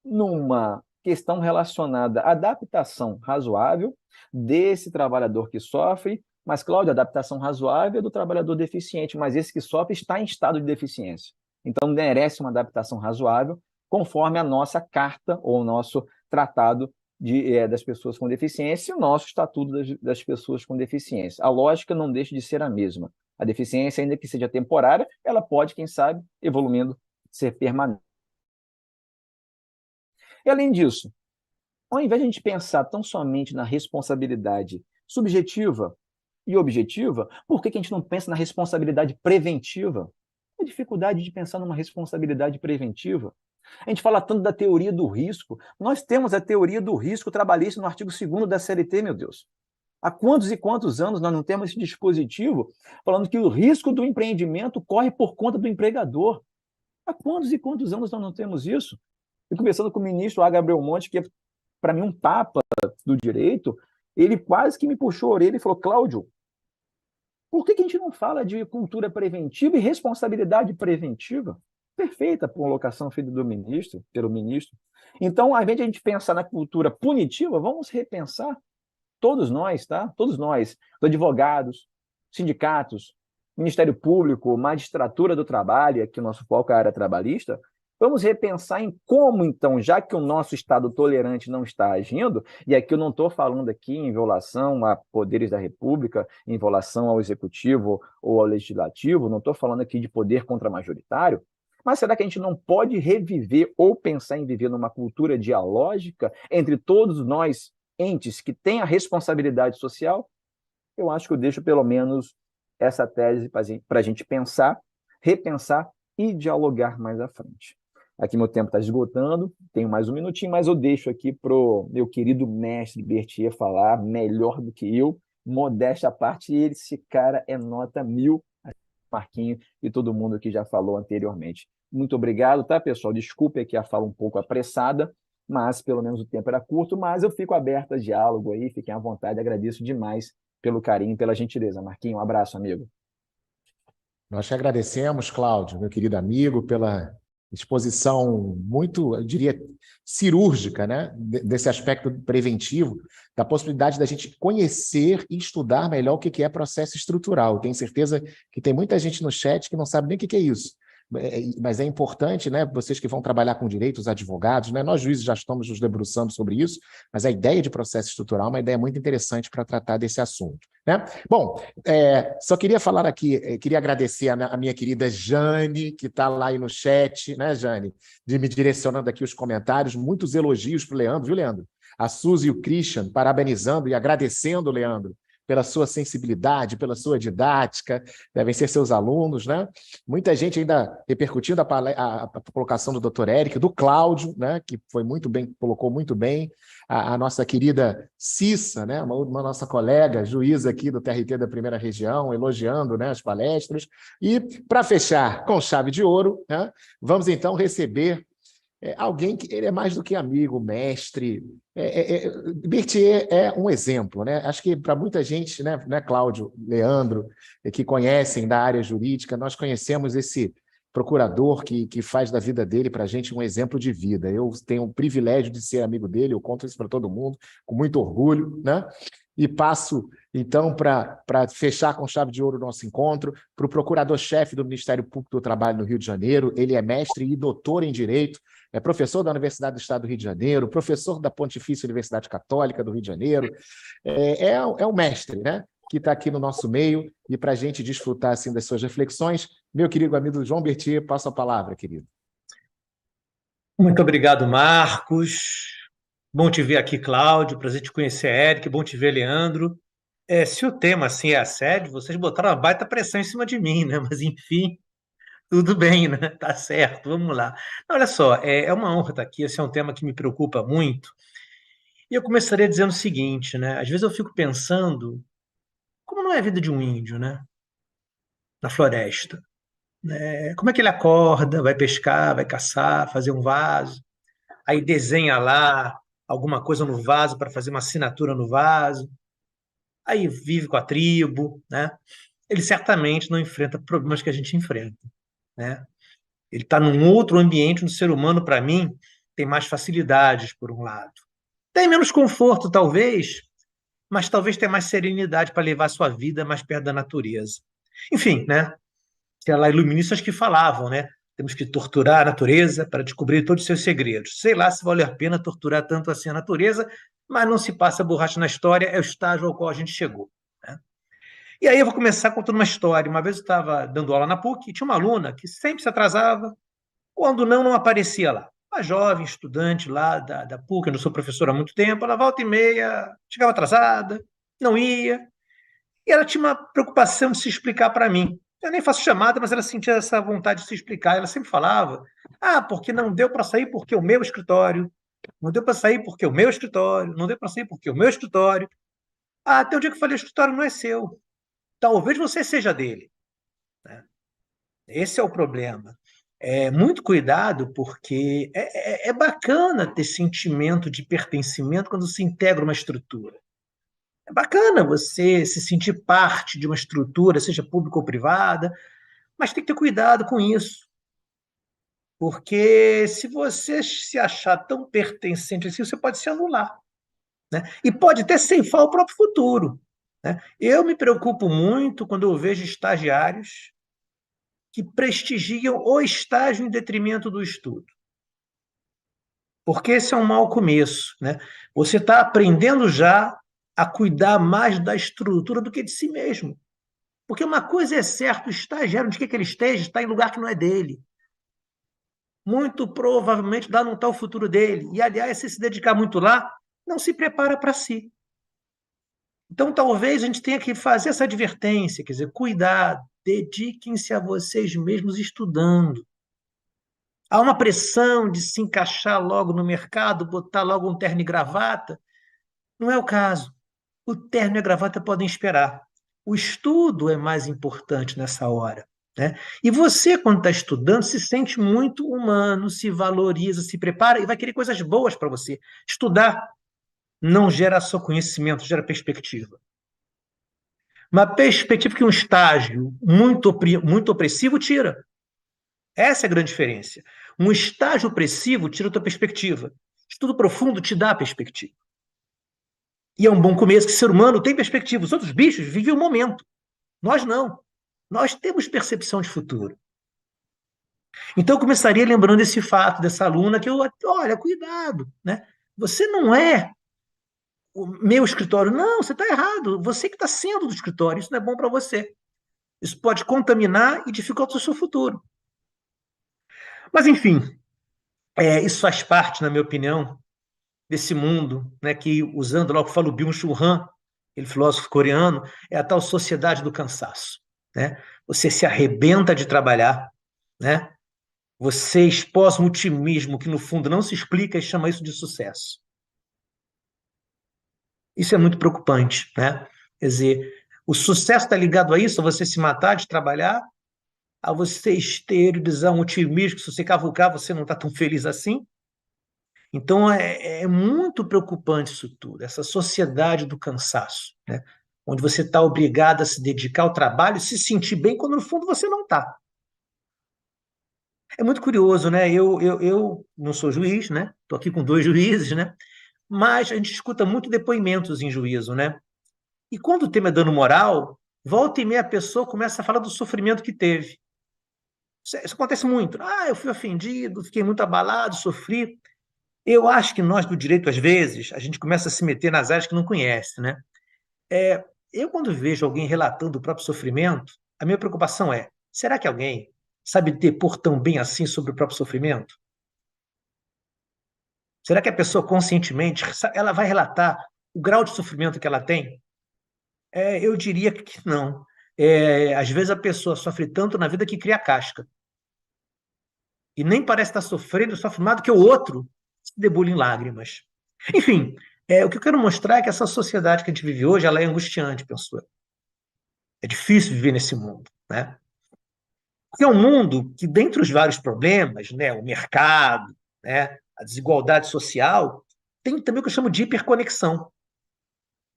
numa questão relacionada à adaptação razoável desse trabalhador que sofre, mas, Cláudio, a adaptação razoável é do trabalhador deficiente, mas esse que sofre está em estado de deficiência. Então, merece uma adaptação razoável, conforme a nossa carta ou o nosso tratado das pessoas com deficiência e o nosso estatuto das pessoas com deficiência. A lógica não deixa de ser a mesma. A deficiência, ainda que seja temporária, ela pode, quem sabe, evoluindo, ser permanente. E, além disso, ao invés de a gente pensar tão somente na responsabilidade subjetiva e objetiva, por que a gente não pensa na responsabilidade preventiva? A dificuldade de pensar numa responsabilidade preventiva. A gente fala tanto da teoria do risco. Nós temos a teoria do risco trabalhista no artigo 2º da CLT, meu Deus. Há quantos e quantos anos nós não temos esse dispositivo falando que o risco do empreendimento corre por conta do empregador? Há quantos e quantos anos nós não temos isso? Eu conversando com o ministro A. Gabriel Monte, que é, para mim, um papa do direito, ele quase que me puxou a orelha e falou: Cláudio, por que a gente não fala de cultura preventiva e responsabilidade preventiva? Perfeita a colocação feita pelo ministro. Então, ao invés de a gente pensar na cultura punitiva, vamos repensar, todos nós, tá? Todos nós, os advogados, sindicatos, Ministério Público, magistratura do trabalho, aqui o nosso foco é a área trabalhista, vamos repensar em como, então, já que o nosso Estado tolerante não está agindo, e aqui eu não estou falando aqui em violação a poderes da República, em violação ao Executivo ou ao Legislativo, não estou falando aqui de poder contramajoritário, mas será que a gente não pode reviver ou pensar em viver numa cultura dialógica entre todos nós, entes que têm a responsabilidade social? Eu acho que eu deixo pelo menos essa tese para a gente pensar, repensar e dialogar mais à frente. Aqui meu tempo está esgotando, tenho mais um minutinho, mas eu deixo aqui para o meu querido mestre Berthier falar melhor do que eu, modéstia à parte, esse cara é nota 1000, Marquinho e todo mundo que já falou anteriormente. Muito obrigado, tá, pessoal? Desculpe aqui a fala um pouco apressada, mas pelo menos o tempo era curto, mas eu fico aberto a diálogo aí, fiquem à vontade, agradeço demais pelo carinho e pela gentileza. Marquinho, um abraço, amigo. Nós te agradecemos, Cláudio, meu querido amigo, pela exposição muito, eu diria, cirúrgica, né, desse aspecto preventivo, da possibilidade da gente conhecer e estudar melhor o que é processo estrutural. Tenho certeza que tem muita gente no chat que não sabe nem o que é isso. Mas é importante, né, vocês que vão trabalhar com direito, os advogados, né, nós juízes já estamos nos debruçando sobre isso, mas a ideia de processo estrutural é uma ideia muito interessante para tratar desse assunto, né? Bom, só queria falar aqui, queria agradecer a minha querida Jane, que está lá aí no chat, né, Jane, de me direcionando aqui os comentários, muitos elogios para o Leandro, viu, Leandro? A Suzy e o Christian parabenizando e agradecendo o Leandro pela sua sensibilidade, pela sua didática, devem ser seus alunos, né? Muita gente ainda repercutindo a colocação do Dr. Érico, do Cláudio, né? Que foi muito bem, colocou muito bem, a nossa querida Cissa, né? Uma nossa colega, juíza aqui do TRT da Primeira Região, elogiando, né, as palestras. E, para fechar com chave de ouro, né, vamos então receber alguém que ele é mais do que amigo, mestre. Berthier é um exemplo, né? Acho que para muita gente, né, Cláudio, Leandro, que conhecem da área jurídica, nós conhecemos esse procurador que faz da vida dele para a gente um exemplo de vida. Eu tenho o privilégio de ser amigo dele, eu conto isso para todo mundo, com muito orgulho, né? E passo, então, para fechar com chave de ouro o nosso encontro, para o procurador-chefe do Ministério Público do Trabalho no Rio de Janeiro. Ele é mestre e doutor em Direito, é professor da Universidade do Estado do Rio de Janeiro, professor da Pontifícia Universidade Católica do Rio de Janeiro. É um mestre, né, que está aqui no nosso meio, e para a gente desfrutar assim, das suas reflexões, meu querido amigo João Berthier, passo a palavra, querido. Muito obrigado, Marcos. Bom te ver aqui, Cláudio. Prazer te conhecer, Érico. Bom te ver, Leandro. Se o tema assim é assédio, vocês botaram uma baita pressão em cima de mim, né? Mas, enfim, tudo bem, né? Tá certo, vamos lá. Olha só, é uma honra estar aqui. Esse é um tema que me preocupa muito. E eu começaria dizendo o seguinte, né? Às vezes eu fico pensando como não é a vida de um índio, né? Na floresta. Como é que ele acorda, vai pescar, vai caçar, fazer um vaso, aí desenha lá alguma coisa no vaso para fazer uma assinatura no vaso, aí vive com a tribo, né? Ele certamente não enfrenta problemas que a gente enfrenta, né? Ele está num outro ambiente onde o ser humano, para mim, tem mais facilidades, por um lado. Tem menos conforto, talvez, mas talvez tenha mais serenidade para levar a sua vida mais perto da natureza. Enfim, né? Tinha lá iluministas que falavam, né? Temos que torturar a natureza para descobrir todos os seus segredos. Sei lá se vale a pena torturar tanto assim a natureza, mas não se passa borracha na história, é o estágio ao qual a gente chegou, né? E aí eu vou começar contando uma história. Uma vez eu estava dando aula na PUC e tinha uma aluna que sempre se atrasava, quando não aparecia lá. Uma jovem estudante lá da PUC, onde eu sou professor há muito tempo, ela volta e meia, chegava atrasada, não ia, e ela tinha uma preocupação de se explicar para mim. Eu nem faço chamada, mas ela sentia essa vontade de se explicar. Ela sempre falava: Ah, porque não deu para sair porque o meu escritório, não deu para sair porque o meu escritório, não deu para sair porque o meu escritório. Ah, até o dia que eu falei, o escritório não é seu. Talvez você seja dele. Esse é o problema. Muito cuidado, porque é bacana ter sentimento de pertencimento quando se integra uma estrutura. É bacana você se sentir parte de uma estrutura, seja pública ou privada, mas tem que ter cuidado com isso, porque se você se achar tão pertencente assim, você pode se anular, né? E pode até ceifar o próprio futuro, né? Eu me preocupo muito quando eu vejo estagiários que prestigiam o estágio em detrimento do estudo. Porque esse é um mau começo, né? Você está aprendendo já a cuidar mais da estrutura do que de si mesmo. Porque uma coisa é certa, o estagiário, onde quer que ele esteja, está em lugar que não é dele. Muito provavelmente lá não está o futuro dele. E, aliás, se dedicar muito lá, não se prepara para si. Então, talvez a gente tenha que fazer essa advertência, quer dizer, cuidado, dediquem-se a vocês mesmos estudando. Há uma pressão de se encaixar logo no mercado, botar logo um terno e gravata. Não é o caso. O terno e a gravata podem esperar. O estudo é mais importante nessa hora, né? E você, quando está estudando, se sente muito humano, se valoriza, se prepara e vai querer coisas boas para você. Estudar não gera só conhecimento, gera perspectiva. Uma perspectiva que um estágio muito opressivo tira. Essa é a grande diferença. Um estágio opressivo tira a tua perspectiva. Estudo profundo te dá perspectiva. E é um bom começo que o ser humano tem perspectiva. Os outros bichos vivem o momento. Nós não. Nós temos percepção de futuro. Então, eu começaria lembrando esse fato dessa aluna que olha, cuidado, né? Você não é o meu escritório. Não, você está errado. Você que está sendo do escritório. Isso não é bom para você. Isso pode contaminar e dificultar o seu futuro. Mas, enfim, isso faz parte, na minha opinião, desse mundo, né, que, usando lá o que fala o Byung-Chul Han, aquele filósofo coreano, é a tal sociedade do cansaço. Né? Você se arrebenta de trabalhar, né? Você esposa um otimismo que, no fundo, não se explica e chama isso de sucesso. Isso é muito preocupante. Né? Quer dizer, o sucesso está ligado a isso, a você se matar de trabalhar, a você exteriorizar um otimismo que, se você cavucar, você não está tão feliz assim. Então, é muito preocupante isso tudo, essa sociedade do cansaço, né? Onde você está obrigado a se dedicar ao trabalho e se sentir bem quando, no fundo, você não está. É muito curioso, né? Eu não sou juiz, né? Estou aqui com 2 juízes, né? Mas a gente escuta muito depoimentos em juízo, né? E quando o tema é dano moral, volta e meia a pessoa começa a falar do sofrimento que teve. Isso acontece muito. Ah, eu fui ofendido, fiquei muito abalado, sofri. Eu acho que nós, do direito, às vezes, a gente começa a se meter nas áreas que não conhece, né? Eu, quando vejo alguém relatando o próprio sofrimento, a minha preocupação é, será que alguém sabe depor tão bem assim sobre o próprio sofrimento? Será que a pessoa conscientemente, ela vai relatar o grau de sofrimento que ela tem? Eu diria que não. Às vezes a pessoa sofre tanto na vida que cria casca. E nem parece estar sofrendo, sofre mais do que o outro se debulha em lágrimas. Enfim, o que eu quero mostrar é que essa sociedade que a gente vive hoje, ela é angustiante, penso eu. É difícil viver nesse mundo, né? Porque é um mundo que, dentre os vários problemas, né, o mercado, né, a desigualdade social, tem também o que eu chamo de hiperconexão.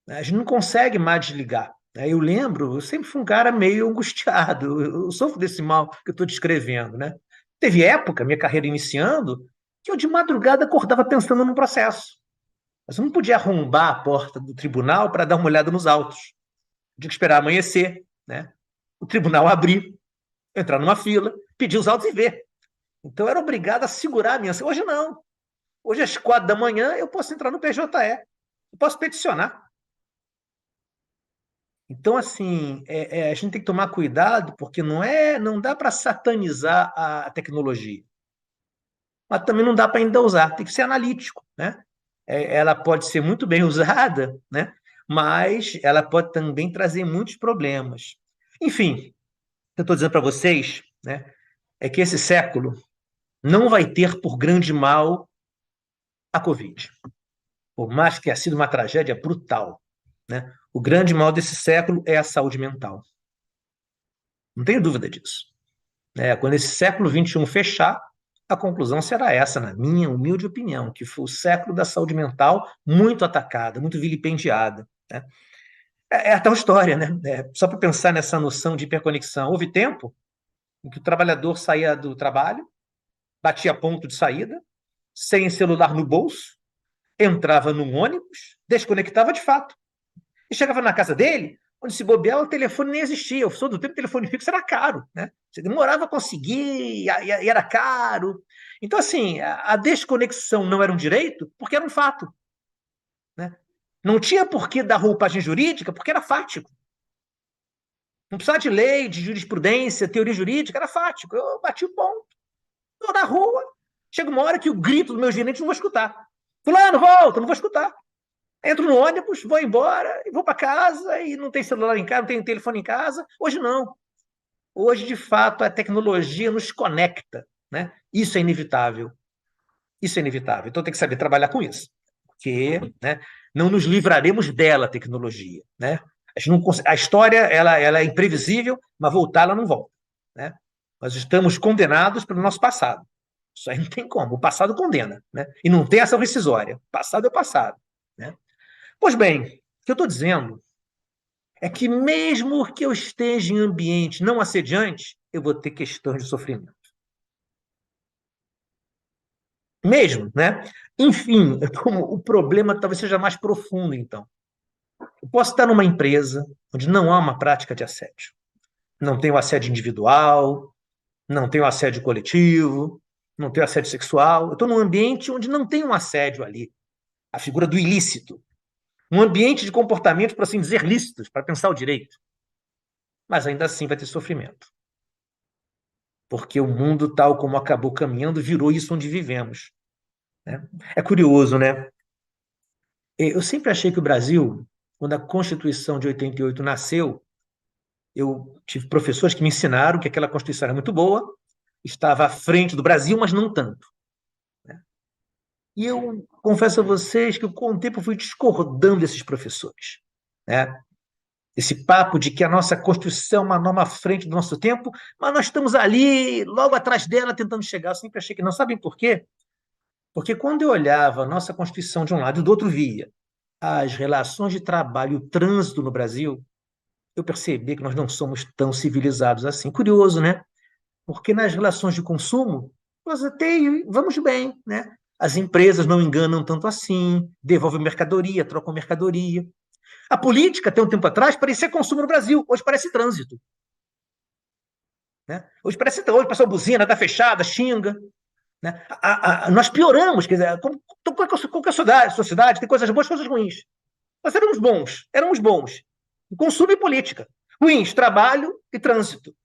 Né? A gente não consegue mais desligar. Né? Eu lembro, eu sempre fui um cara meio angustiado, eu sofro desse mal que eu estou descrevendo. Né? Teve época, minha carreira iniciando, que eu de madrugada acordava pensando num processo. Mas eu não podia arrombar a porta do tribunal para dar uma olhada nos autos. Tinha que esperar amanhecer, né? O tribunal abrir, entrar numa fila, pedir os autos e ver. Então eu era obrigado a segurar a minha. Hoje não. Hoje, às 4 da manhã, eu posso entrar no PJE. Eu posso peticionar. Então, assim, a gente tem que tomar cuidado, porque não dá para satanizar a tecnologia. Mas também não dá para ainda usar. Tem que ser analítico, né? Ela pode ser muito bem usada, né? Mas ela pode também trazer muitos problemas. Enfim, o que eu estou dizendo para vocês, né, é que esse século não vai ter por grande mal a Covid. Por mais que tenha sido uma tragédia brutal, né? O grande mal desse século é a saúde mental. Não tenho dúvida disso. Quando esse século XXI fechar, a conclusão será essa, na minha humilde opinião, que foi o século da saúde mental muito atacada, muito vilipendiada, né? É a tal história, né? Só para pensar nessa noção de hiperconexão. Houve tempo em que o trabalhador saía do trabalho, batia ponto de saída, sem celular no bolso, entrava num ônibus, desconectava de fato. E chegava na casa dele, onde se bobear, o telefone nem existia. Eu sou do tempo que o telefone fixo era caro, né? Você demorava a conseguir e era caro. Então, assim, a desconexão não era um direito porque era um fato, né? Não tinha por que dar roupagem jurídica porque era fático. Não precisava de lei, de jurisprudência, teoria jurídica, era fático. Eu bati o ponto. Estou na rua. Chega uma hora que o grito do meu gerente não vou escutar. Fulano, volta, não vou escutar. Entro no ônibus, vou embora, e vou para casa, e não tem celular em casa, não tem telefone em casa. Hoje não. Hoje, de fato, a tecnologia nos conecta, né? Isso é inevitável. Isso é inevitável. Então tem que saber trabalhar com isso. Porque, né, não nos livraremos dela, a tecnologia, né? A história ela é imprevisível, mas voltar ela não volta, né? Nós estamos condenados pelo nosso passado. Isso aí não tem como. O passado condena, né? E não tem ação rescisória. O passado é o passado, né? Pois bem, o que eu estou dizendo é que mesmo que eu esteja em ambiente não assediante, eu vou ter questões de sofrimento. Mesmo, né? Enfim, o problema talvez seja mais profundo, então. Eu posso estar numa empresa onde não há uma prática de assédio. Não tem o assédio individual, não tem o assédio coletivo, não tem o assédio sexual. Eu estou num ambiente onde não tem um assédio ali. A figura do ilícito. Um ambiente de comportamentos, por assim dizer, lícitos, para pensar o direito. Mas ainda assim vai ter sofrimento. Porque o mundo, tal como acabou caminhando, virou isso onde vivemos, né? É curioso, né? Eu sempre achei que o Brasil, quando a Constituição de 88 nasceu, eu tive professores que me ensinaram que aquela Constituição era muito boa, estava à frente do Brasil, mas não tanto, né? E eu confesso a vocês que com o tempo eu fui discordando desses professores, né? Esse papo de que a nossa Constituição é uma norma à frente do nosso tempo, mas nós estamos ali, logo atrás dela, tentando chegar. Eu sempre achei que não. Sabem por quê? Porque quando eu olhava a nossa Constituição de um lado e do outro via as relações de trabalho e o trânsito no Brasil, eu percebi que nós não somos tão civilizados assim. Curioso, né? Porque nas relações de consumo, nós até vamos bem, né? As empresas não enganam tanto assim, devolvem mercadoria, trocam mercadoria. A política, até um tempo atrás, parecia consumo no Brasil, hoje parece trânsito, né? Hoje parece hoje, o pessoal buzina, está fechada, xinga, né? Nós pioramos, quer dizer, qualquer sociedade tem coisas boas e coisas ruins. Nós éramos bons. Consumo e política. Ruins, trabalho e trânsito.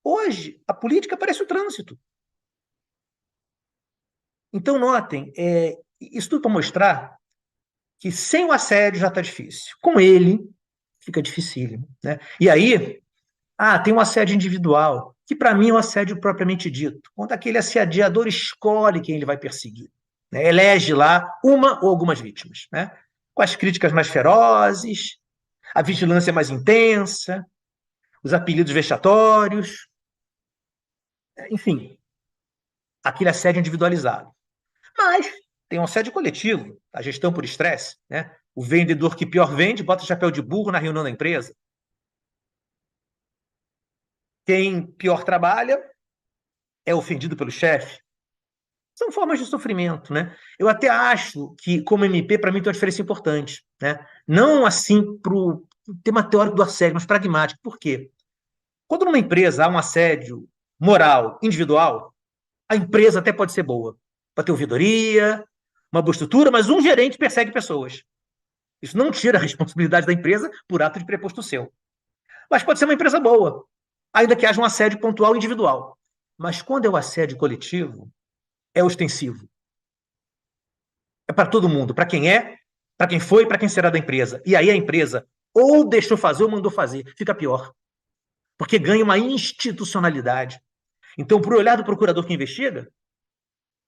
Hoje, a política parece o trânsito. Então, notem, isso tudo para mostrar que sem o assédio já está difícil. Com ele, fica dificílimo, né? E aí, tem um assédio individual, que para mim é um assédio propriamente dito, quando aquele assediador escolhe quem ele vai perseguir, né? Elege lá uma ou algumas vítimas, né? Com as críticas mais ferozes, a vigilância mais intensa, os apelidos vexatórios, enfim, aquele assédio individualizado. Mas tem um assédio coletivo, a gestão por estresse, né? O vendedor que pior vende, bota chapéu de burro na reunião da empresa. Quem pior trabalha é ofendido pelo chefe. São formas de sofrimento, né? Eu até acho que, como MP, para mim tem uma diferença importante, né? Não assim para o tema teórico do assédio, mas pragmático. Por quê? Quando numa empresa há um assédio moral, individual, a empresa até pode ser boa. Pode ter ouvidoria, uma boa estrutura, mas um gerente persegue pessoas. Isso não tira a responsabilidade da empresa por ato de preposto seu. Mas pode ser uma empresa boa, ainda que haja um assédio pontual individual. Mas quando é o assédio coletivo, é ostensivo. É para todo mundo, para quem para quem foi, para quem será da empresa. E aí a empresa ou deixou fazer ou mandou fazer. Fica pior. Porque ganha uma institucionalidade. Então, para o olhar do procurador que investiga,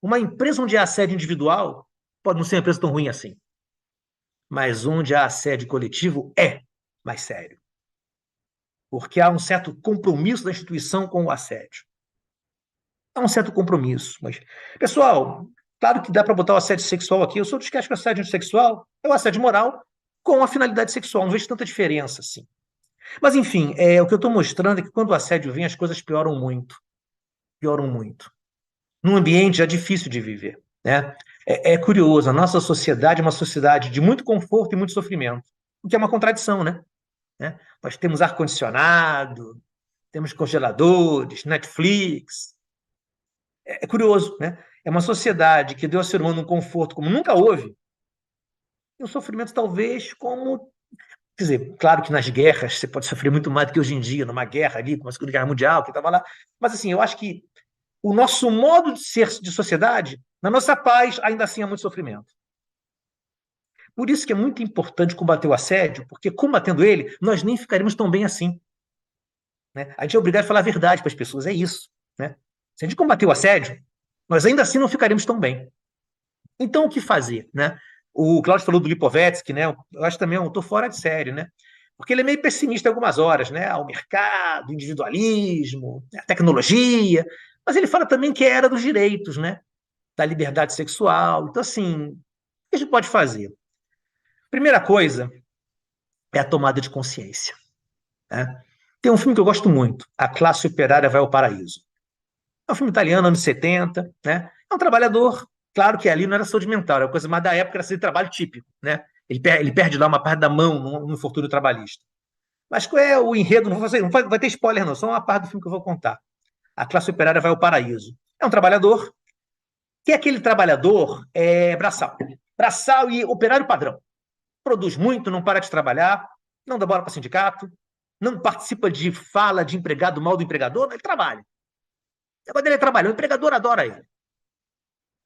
uma empresa onde há assédio individual pode não ser uma empresa tão ruim assim. Mas onde há assédio coletivo é mais sério. Porque há um certo compromisso da instituição com o assédio. Há um certo compromisso. Mas, pessoal, claro que dá para botar o assédio sexual aqui. Eu sou dos que acham que o assédio sexual é o assédio moral com a finalidade sexual. Não vejo tanta diferença assim. Mas, enfim, o que eu estou mostrando é que quando o assédio vem, as coisas pioram muito. Pioram muito. Num ambiente já difícil de viver, né? É curioso, a nossa sociedade é uma sociedade de muito conforto e muito sofrimento, o que é uma contradição, né? Nós temos ar-condicionado, temos congeladores, Netflix. É curioso, né? É uma sociedade que deu ao ser humano um conforto como nunca houve, e um sofrimento talvez como... Quer dizer, claro que nas guerras você pode sofrer muito mais do que hoje em dia, numa guerra ali, como a Segunda Guerra Mundial, que estava lá. Mas, assim, eu acho que o nosso modo de ser de sociedade, na nossa paz, ainda assim há muito sofrimento. Por isso que é muito importante combater o assédio, porque combatendo ele, nós nem ficaremos tão bem assim. Né? A gente é obrigado a falar a verdade para as pessoas, é isso. Né? Se a gente combater o assédio, nós ainda assim não ficaremos tão bem. Então, o que fazer? Né? O Cláudio falou do Lipovetsky, né? Eu acho também um autor fora de série, né? Porque ele é meio pessimista em algumas horas, né? O mercado, o individualismo, a tecnologia, mas ele fala também que é a era dos direitos, né? Da liberdade sexual. Então, assim, o que a gente pode fazer? Primeira coisa é a tomada de consciência. Né? Tem um filme que eu gosto muito, A Classe Operária Vai ao Paraíso. É um filme italiano, anos 70, né? É um trabalhador, claro que ali não era saúde mental, era coisa mais da época, era de trabalho típico, né? Ele perde lá uma parte da mão no infortúnio trabalhista. Mas qual é o enredo? Não vai ter spoiler, não, só uma parte do filme que eu vou contar. A Classe Operária Vai ao Paraíso. É um trabalhador, que é aquele trabalhador braçal. Braçal e operário padrão. Produz muito, não para de trabalhar, não dá bola para sindicato, não participa de fala de empregado mal do empregador, ele trabalha. Quando ele trabalha, o empregador adora ele.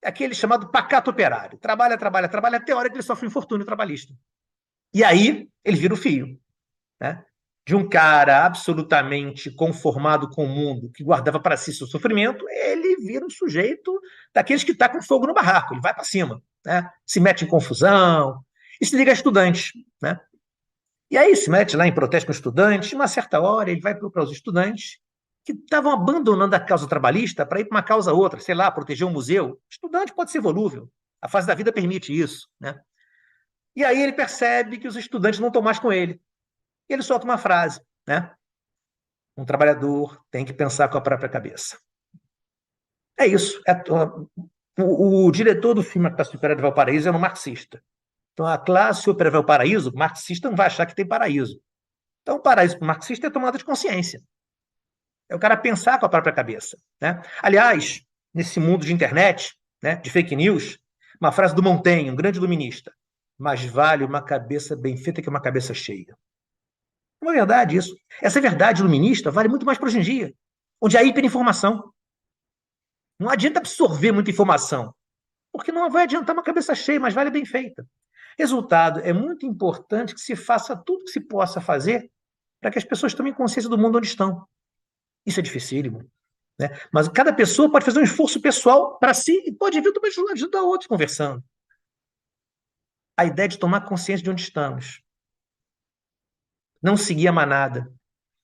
É aquele chamado pacato operário. Trabalha até a hora que ele sofre um infortúnio trabalhista. E aí ele vira o fio. Né? De um cara absolutamente conformado com o mundo, que guardava para si seu sofrimento, ele vira um sujeito daqueles que está com fogo no barraco, ele vai para cima, né? Se mete em confusão, e se liga a estudantes. Né? E aí se mete lá em protesto com estudantes, e uma certa hora ele vai para os estudantes que estavam abandonando a causa trabalhista para ir para uma causa outra, sei lá, proteger um museu. Estudante pode ser volúvel, a fase da vida permite isso. Né? E aí ele percebe que os estudantes não estão mais com ele. E ele solta uma frase, né? Um trabalhador tem que pensar com a própria cabeça. É isso. O diretor do filme A Classe Operária Vai ao Paraíso é um marxista. Então, a classe operária vai ao paraíso, o marxista não vai achar que tem paraíso. Então, o paraíso para o marxista é tomada de consciência. É o cara pensar com a própria cabeça. Né? Aliás, nesse mundo de internet, né, de fake news, uma frase do Montaigne, um grande iluminista: mais vale uma cabeça bem feita que uma cabeça cheia. Não é verdade isso. Essa verdade iluminista vale muito mais para hoje em dia, onde há hiperinformação. Não adianta absorver muita informação, porque não vai adiantar uma cabeça cheia, mas vale bem feita. Resultado, é muito importante que se faça tudo que se possa fazer para que as pessoas tomem consciência do mundo onde estão. Isso é dificílimo. Né? Mas cada pessoa pode fazer um esforço pessoal para si e pode vir também ajudar outros conversando. A ideia de tomar consciência de onde estamos. Não seguir a manada.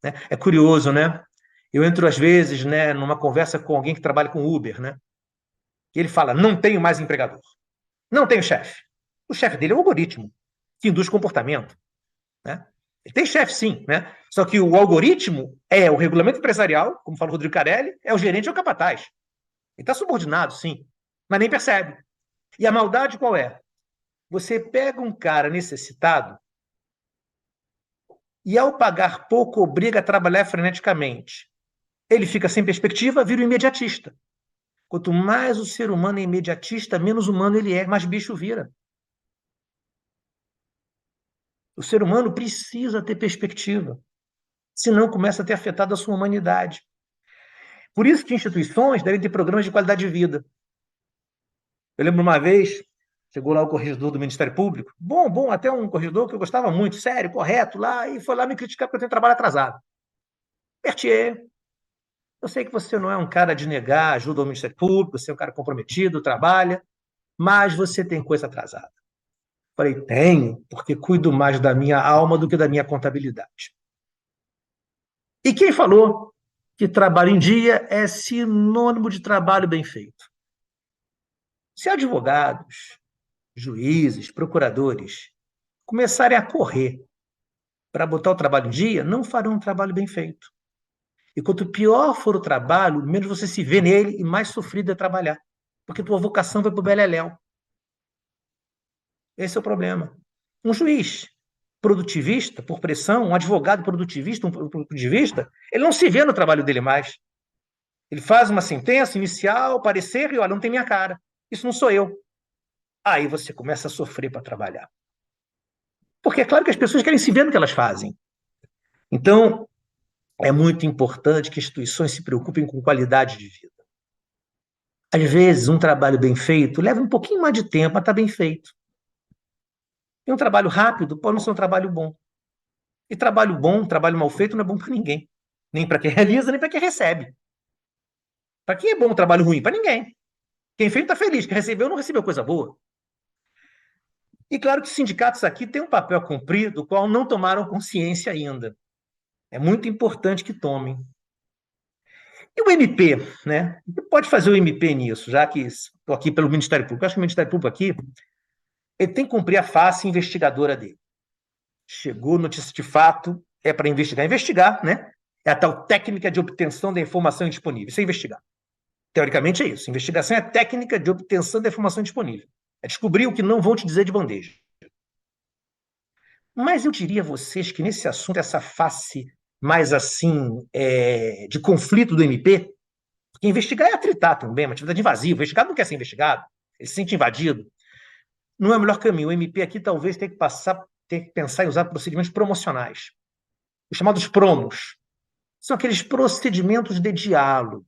Né? É curioso, né? Eu entro, às vezes, né, numa conversa com alguém que trabalha com Uber, né? E ele fala, não tenho mais empregador. Não tenho chefe. O chefe dele é o algoritmo, que induz comportamento. Né? Ele tem chefe, sim, né? Só que o algoritmo é o regulamento empresarial, como fala o Rodrigo Carelli, é o gerente ou o capataz. Ele está subordinado, sim, mas nem percebe. E a maldade qual é? Você pega um cara necessitado e, ao pagar pouco, obriga a trabalhar freneticamente. Ele fica sem perspectiva, vira um imediatista. Quanto mais o ser humano é imediatista, menos humano ele é, mais bicho vira. O ser humano precisa ter perspectiva, senão começa a ter afetado a sua humanidade. Por isso que instituições devem ter programas de qualidade de vida. Eu lembro uma vez, chegou lá o corregedor do Ministério Público, bom, até um corregedor que eu gostava muito, sério, correto, lá, e foi lá me criticar porque eu tenho trabalho atrasado. Berthier, Eu sei que você não é um cara de negar ajuda ao Ministério Público, você é um cara comprometido, trabalha, mas você tem coisa atrasada. Falei, tenho, porque cuido mais da minha alma do que da minha contabilidade. E quem falou que trabalho em dia é sinônimo de trabalho bem feito? Se advogados, juízes, procuradores começarem a correr para botar o trabalho em dia, não farão um trabalho bem feito. E quanto pior for o trabalho, menos você se vê nele e mais sofrido é trabalhar. Porque tua vocação vai para o beleléu. Esse é o problema. Um juiz produtivista, por pressão, um advogado produtivista, um produtivista, ele não se vê no trabalho dele mais. Ele faz uma sentença inicial, parecer, e olha, não tem minha cara. Isso não sou eu. Aí você começa a sofrer para trabalhar. Porque é claro que as pessoas querem se ver no que elas fazem. Então, é muito importante que instituições se preocupem com qualidade de vida. Às vezes, um trabalho bem feito leva um pouquinho mais de tempo, mas está bem feito. E um trabalho rápido pode não ser um trabalho bom. E trabalho bom, trabalho mal feito, não é bom para ninguém. Nem para quem realiza, nem para quem recebe. Para quem é bom um trabalho ruim? Para ninguém. Quem fez está feliz, quem recebeu não recebeu coisa boa. E claro que os sindicatos aqui têm um papel a cumprir, do qual não tomaram consciência ainda. É muito importante que tomem. E o MP, né? Pode fazer o MP nisso, já que estou aqui pelo Ministério Público. Eu acho que o Ministério Público aqui ele tem que cumprir a face investigadora dele. Chegou notícia de fato, é para investigar. Investigar, né? É a tal técnica de obtenção da informação indisponível. Isso é investigar. Teoricamente é isso. Investigação é a técnica de obtenção da informação disponível. É descobrir o que não vão te dizer de bandeja. Mas eu diria a vocês que nesse assunto, essa face mais assim, de conflito do MP, porque investigar é atritar também, é uma atividade invasiva. O investigado não quer ser investigado, ele se sente invadido. Não é o melhor caminho. O MP aqui talvez tenha que pensar em usar procedimentos promocionais. Os chamados promos. São aqueles procedimentos de diálogo.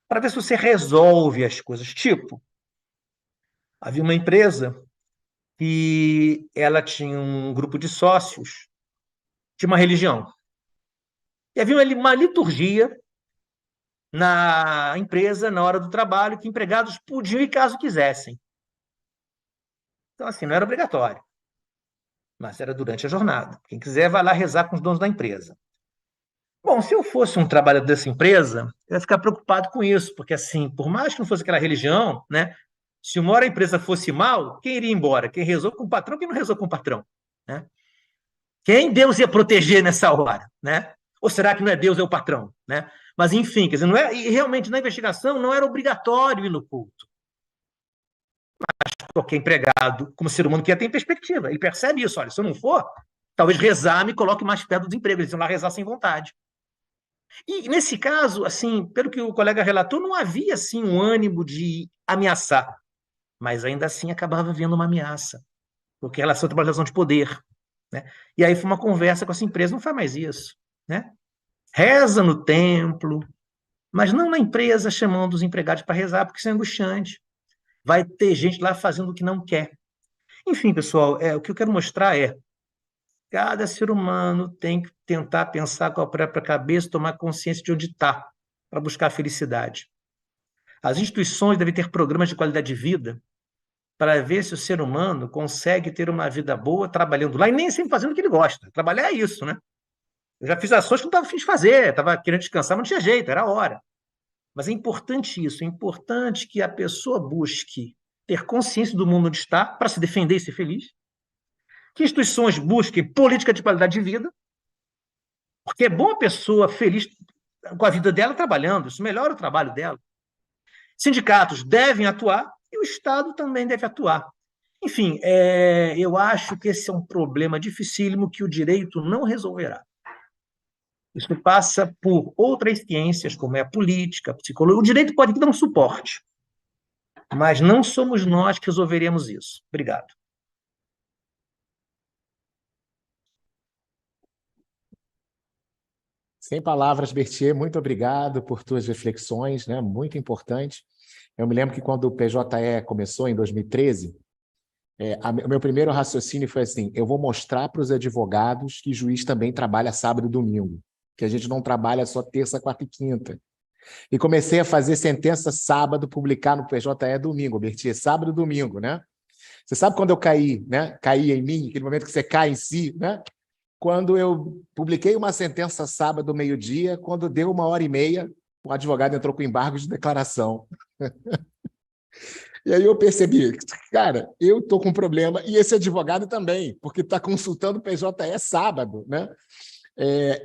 Para ver se você resolve as coisas. Tipo, havia uma empresa que ela tinha um grupo de sócios de uma religião. E havia uma liturgia na empresa, na hora do trabalho, que empregados podiam ir caso quisessem. Então, assim, não era obrigatório, mas era durante a jornada. Quem quiser vai lá rezar com os donos da empresa. Bom, se eu fosse um trabalhador dessa empresa, eu ia ficar preocupado com isso, porque, assim, por mais que não fosse aquela religião, né, se uma hora a empresa fosse mal, quem iria embora? Quem rezou com o patrão, quem não rezou com o patrão? Né? Quem Deus ia proteger nessa hora? Né? Ou será que não é Deus, é o patrão? Né? Mas, enfim, quer dizer, não é, e realmente na investigação não era obrigatório ir no culto. Mas qualquer empregado, como ser humano que é, tem perspectiva. Ele percebe isso. Olha, se eu não for, talvez rezar me coloque mais perto do desemprego. Eles iam lá rezar sem vontade. E nesse caso, assim, pelo que o colega relatou, não havia assim um ânimo de ameaçar, mas ainda assim acabava havendo uma ameaça, porque a relação é uma relação de poder, né? E aí foi uma conversa com essa empresa, não faz mais isso, né? Reza no templo, mas não na empresa chamando os empregados para rezar, porque isso é angustiante. Vai ter gente lá fazendo o que não quer. Enfim, pessoal, o que eu quero mostrar é cada ser humano tem que tentar pensar com a própria cabeça, tomar consciência de onde está, para buscar a felicidade. As instituições devem ter programas de qualidade de vida para ver se o ser humano consegue ter uma vida boa trabalhando lá e nem sempre fazendo o que ele gosta. Trabalhar é isso, né? Eu já fiz ações que não estava a fim de fazer, estava querendo descansar, mas não tinha jeito, era a hora. Mas é importante isso, é importante que a pessoa busque ter consciência do mundo onde está para se defender e ser feliz, que instituições busquem política de qualidade de vida, porque é bom a pessoa feliz com a vida dela trabalhando, isso melhora o trabalho dela. Sindicatos devem atuar e o Estado também deve atuar. Enfim, eu acho que esse é um problema dificílimo que o direito não resolverá. Isso passa por outras ciências, como é a política, a psicologia. O direito pode dar um suporte, mas não somos nós que resolveremos isso. Obrigado. Sem palavras, Berthier, muito obrigado por tuas reflexões, né? Muito importante. Eu me lembro que quando o PJE começou, em 2013, o meu primeiro raciocínio foi assim, eu vou mostrar para os advogados que juiz também trabalha sábado e domingo. que a gente não trabalha só terça, quarta e quinta. E comecei a fazer sentença sábado, publicar no PJE domingo, Bertier, sábado e domingo, né? Você sabe quando eu caí, né? Caí em mim, aquele momento que você cai em si, né? Quando eu publiquei uma sentença sábado, meio-dia, quando deu 1h30, o advogado entrou com embargo de declaração. E aí eu percebi, cara, eu estou com um problema, e esse advogado também, porque está consultando o PJE sábado, né?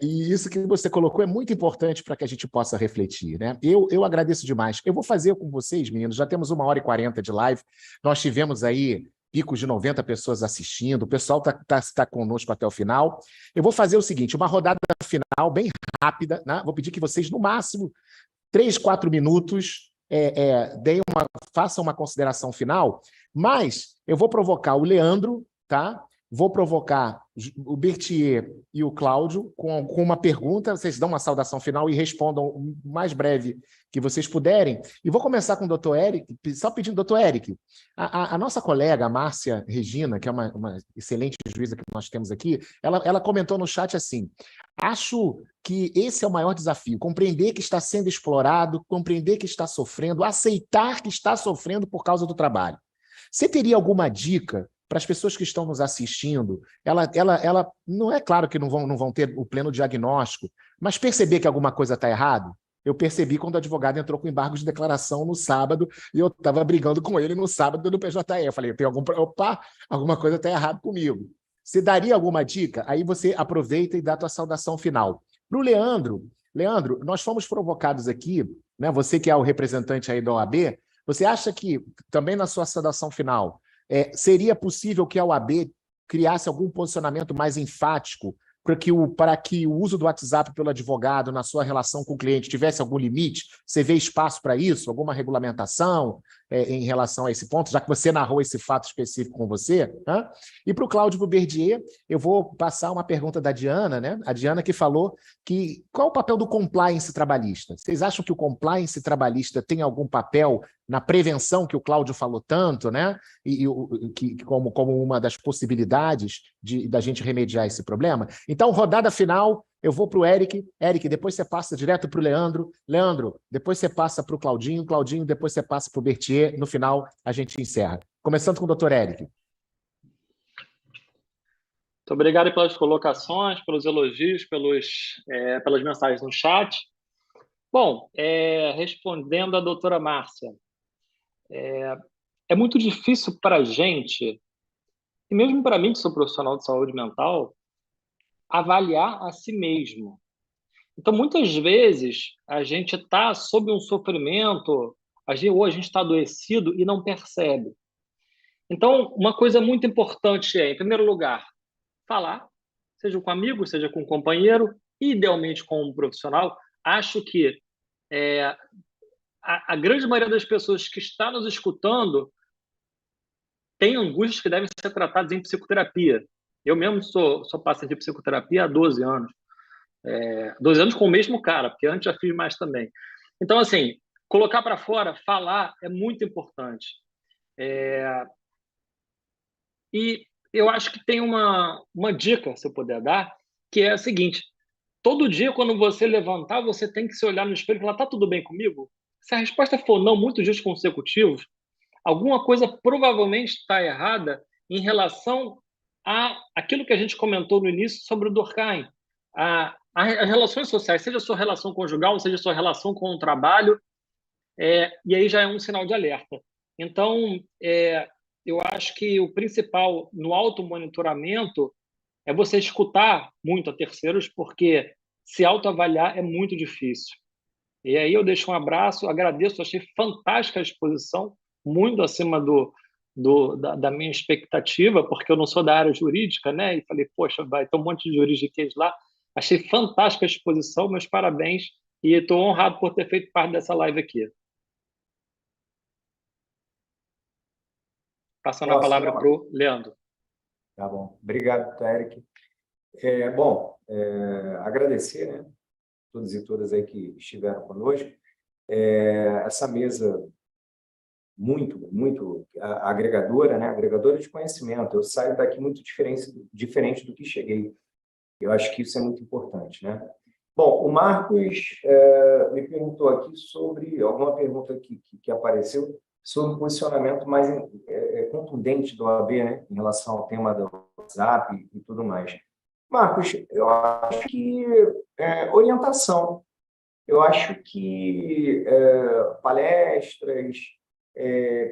E isso que você colocou é muito importante para que a gente possa refletir, né? Eu agradeço demais. Eu vou fazer com vocês, meninos, já temos 1h40 de live, nós tivemos aí picos de 90 pessoas assistindo, o pessoal tá conosco até o final. Eu vou fazer o seguinte, uma rodada final bem rápida, né? Vou pedir que vocês, no máximo, 3, 4 minutos, façam uma consideração final, mas eu vou provocar o Leandro, tá? Vou provocar o Bertier e o Cláudio com uma pergunta, vocês dão uma saudação final e respondam o mais breve que vocês puderem. E vou começar com o doutor Eric, só pedindo, doutor Eric, a nossa colega, a Márcia Regina, que é uma excelente juíza que nós temos aqui, ela comentou no chat assim, acho que esse é o maior desafio, compreender que está sendo explorado, compreender que está sofrendo, aceitar que está sofrendo por causa do trabalho. Você teria alguma dica para as pessoas que estão nos assistindo? Ela não é claro que não vão ter o pleno diagnóstico, mas perceber que alguma coisa está errado? Eu percebi quando o advogado entrou com embargo de declaração no sábado e eu estava brigando com ele no sábado no PJE. Eu falei, alguma coisa está errada comigo. Você daria alguma dica? Aí você aproveita e dá a tua saudação final. Para o Leandro, nós fomos provocados aqui, né? Você que é o representante aí da OAB, você acha que, também na sua saudação final, seria possível que a OAB criasse algum posicionamento mais enfático para que o uso do WhatsApp pelo advogado na sua relação com o cliente tivesse algum limite? Você vê espaço para isso? Alguma regulamentação em relação a esse ponto, já que você narrou esse fato específico com você? Né? E para o Cláudio Buberdier, eu vou passar uma pergunta da Diana, né? A Diana que falou que qual é o papel do compliance trabalhista? Vocês acham que o compliance trabalhista tem algum papel na prevenção que o Cláudio falou tanto, né? Como uma das possibilidades da gente remediar esse problema? Então, rodada final, eu vou para o Eric. Eric, depois você passa direto para o Leandro. Leandro, depois você passa para o Claudinho. Claudinho, depois você passa para o Bertier. No final, a gente encerra. Começando com o doutor Eric. Muito obrigado pelas colocações, pelos elogios, pelas mensagens no chat. Bom, respondendo à doutora Márcia, é muito difícil para a gente, e mesmo para mim, que sou profissional de saúde mental, avaliar a si mesmo. Então, muitas vezes, a gente está sob um sofrimento, ou a gente está adoecido e não percebe. Então, uma coisa muito importante em primeiro lugar, falar, seja com amigo, seja com um companheiro, idealmente com um profissional. Acho que a grande maioria das pessoas que está nos escutando tem angústias que devem ser tratadas em psicoterapia. Eu mesmo sou paciente de psicoterapia há 12 anos. 12 anos com o mesmo cara, porque antes já fiz mais também. Então, assim, colocar para fora, falar é muito importante. E eu acho que tem uma dica, se eu puder dar, que é a seguinte: todo dia, quando você levantar, você tem que se olhar no espelho e falar, tá tudo bem comigo? Se a resposta for não, muitos dias consecutivos, alguma coisa provavelmente está errada em relação àquilo que a gente comentou no início sobre o Durkheim. As relações sociais, seja a sua relação conjugal, seja a sua relação com o trabalho, e aí já é um sinal de alerta. Então, eu acho que o principal no automonitoramento é você escutar muito a terceiros, porque se autoavaliar é muito difícil. E aí eu deixo um abraço, agradeço, achei fantástica a exposição, muito acima da minha expectativa, porque eu não sou da área jurídica, né? E falei, poxa, vai ter um monte de juridiquês lá. Achei fantástica a exposição, meus parabéns, e estou honrado por ter feito parte dessa live aqui. Passando a palavra para o Leandro. Tá bom. Obrigado, Eric. Agradecer, né, todos e todas aí que estiveram conosco. Essa mesa muito agregadora, né, agregadora de conhecimento. Eu saio daqui muito diferente do que cheguei. Eu acho que isso é muito importante, né? Bom, o Marcos me perguntou aqui sobre alguma pergunta que apareceu sobre o posicionamento mais contundente do OAB, né, em relação ao tema do WhatsApp e tudo mais. Marcos, eu acho que orientação. Eu acho que palestras,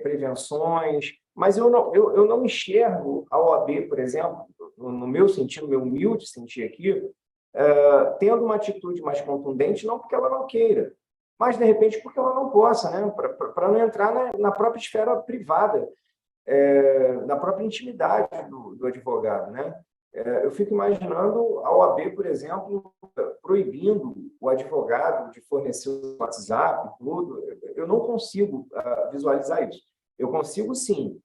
prevenções, mas eu não enxergo a OAB, por exemplo, no meu sentido, meu humilde sentir aqui, tendo uma atitude mais contundente, não porque ela não queira, mas, de repente, porque ela não possa, né? Para não entrar na própria esfera privada, na própria intimidade do advogado, né? Eu fico imaginando a OAB, por exemplo, proibindo o advogado de fornecer o WhatsApp, tudo. Eu não consigo visualizar isso. Eu consigo, sim,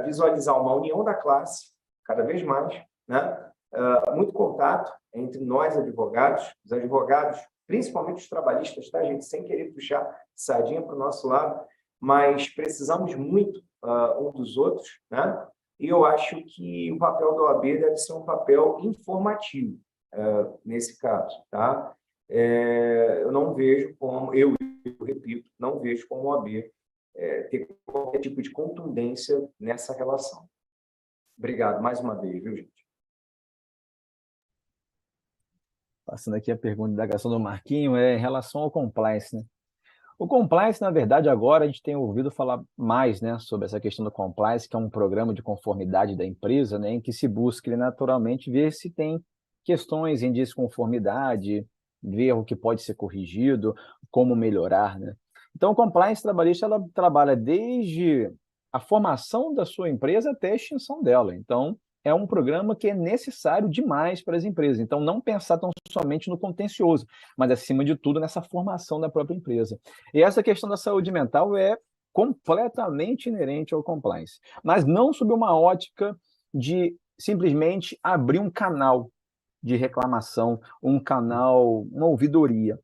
visualizar uma união da classe, cada vez mais, né? Muito contato entre nós, advogados, os advogados, principalmente os trabalhistas, tá, gente? Sem querer puxar sardinha para o nosso lado, mas precisamos muito um dos outros, né? E eu acho que o papel da OAB deve ser um papel informativo nesse caso, tá? Eu não vejo como, eu repito, não vejo como a OAB ter qualquer tipo de contundência nessa relação. Obrigado mais uma vez, viu, gente? Passando aqui a pergunta da questão do Marquinho, em relação ao compliance, né? O compliance, na verdade, agora a gente tem ouvido falar mais, né, sobre essa questão do compliance, que é um programa de conformidade da empresa, né, em que se busca naturalmente ver se tem questões em desconformidade, ver o que pode ser corrigido, como melhorar, né? Então, o compliance trabalhista, ela trabalha desde a formação da sua empresa até a extinção dela. Então, é um programa que é necessário demais para as empresas. Então, não pensar tão somente no contencioso, mas, acima de tudo, nessa formação da própria empresa. E essa questão da saúde mental é completamente inerente ao compliance, mas não sob uma ótica de simplesmente abrir um canal de reclamação, um canal, uma ouvidoria,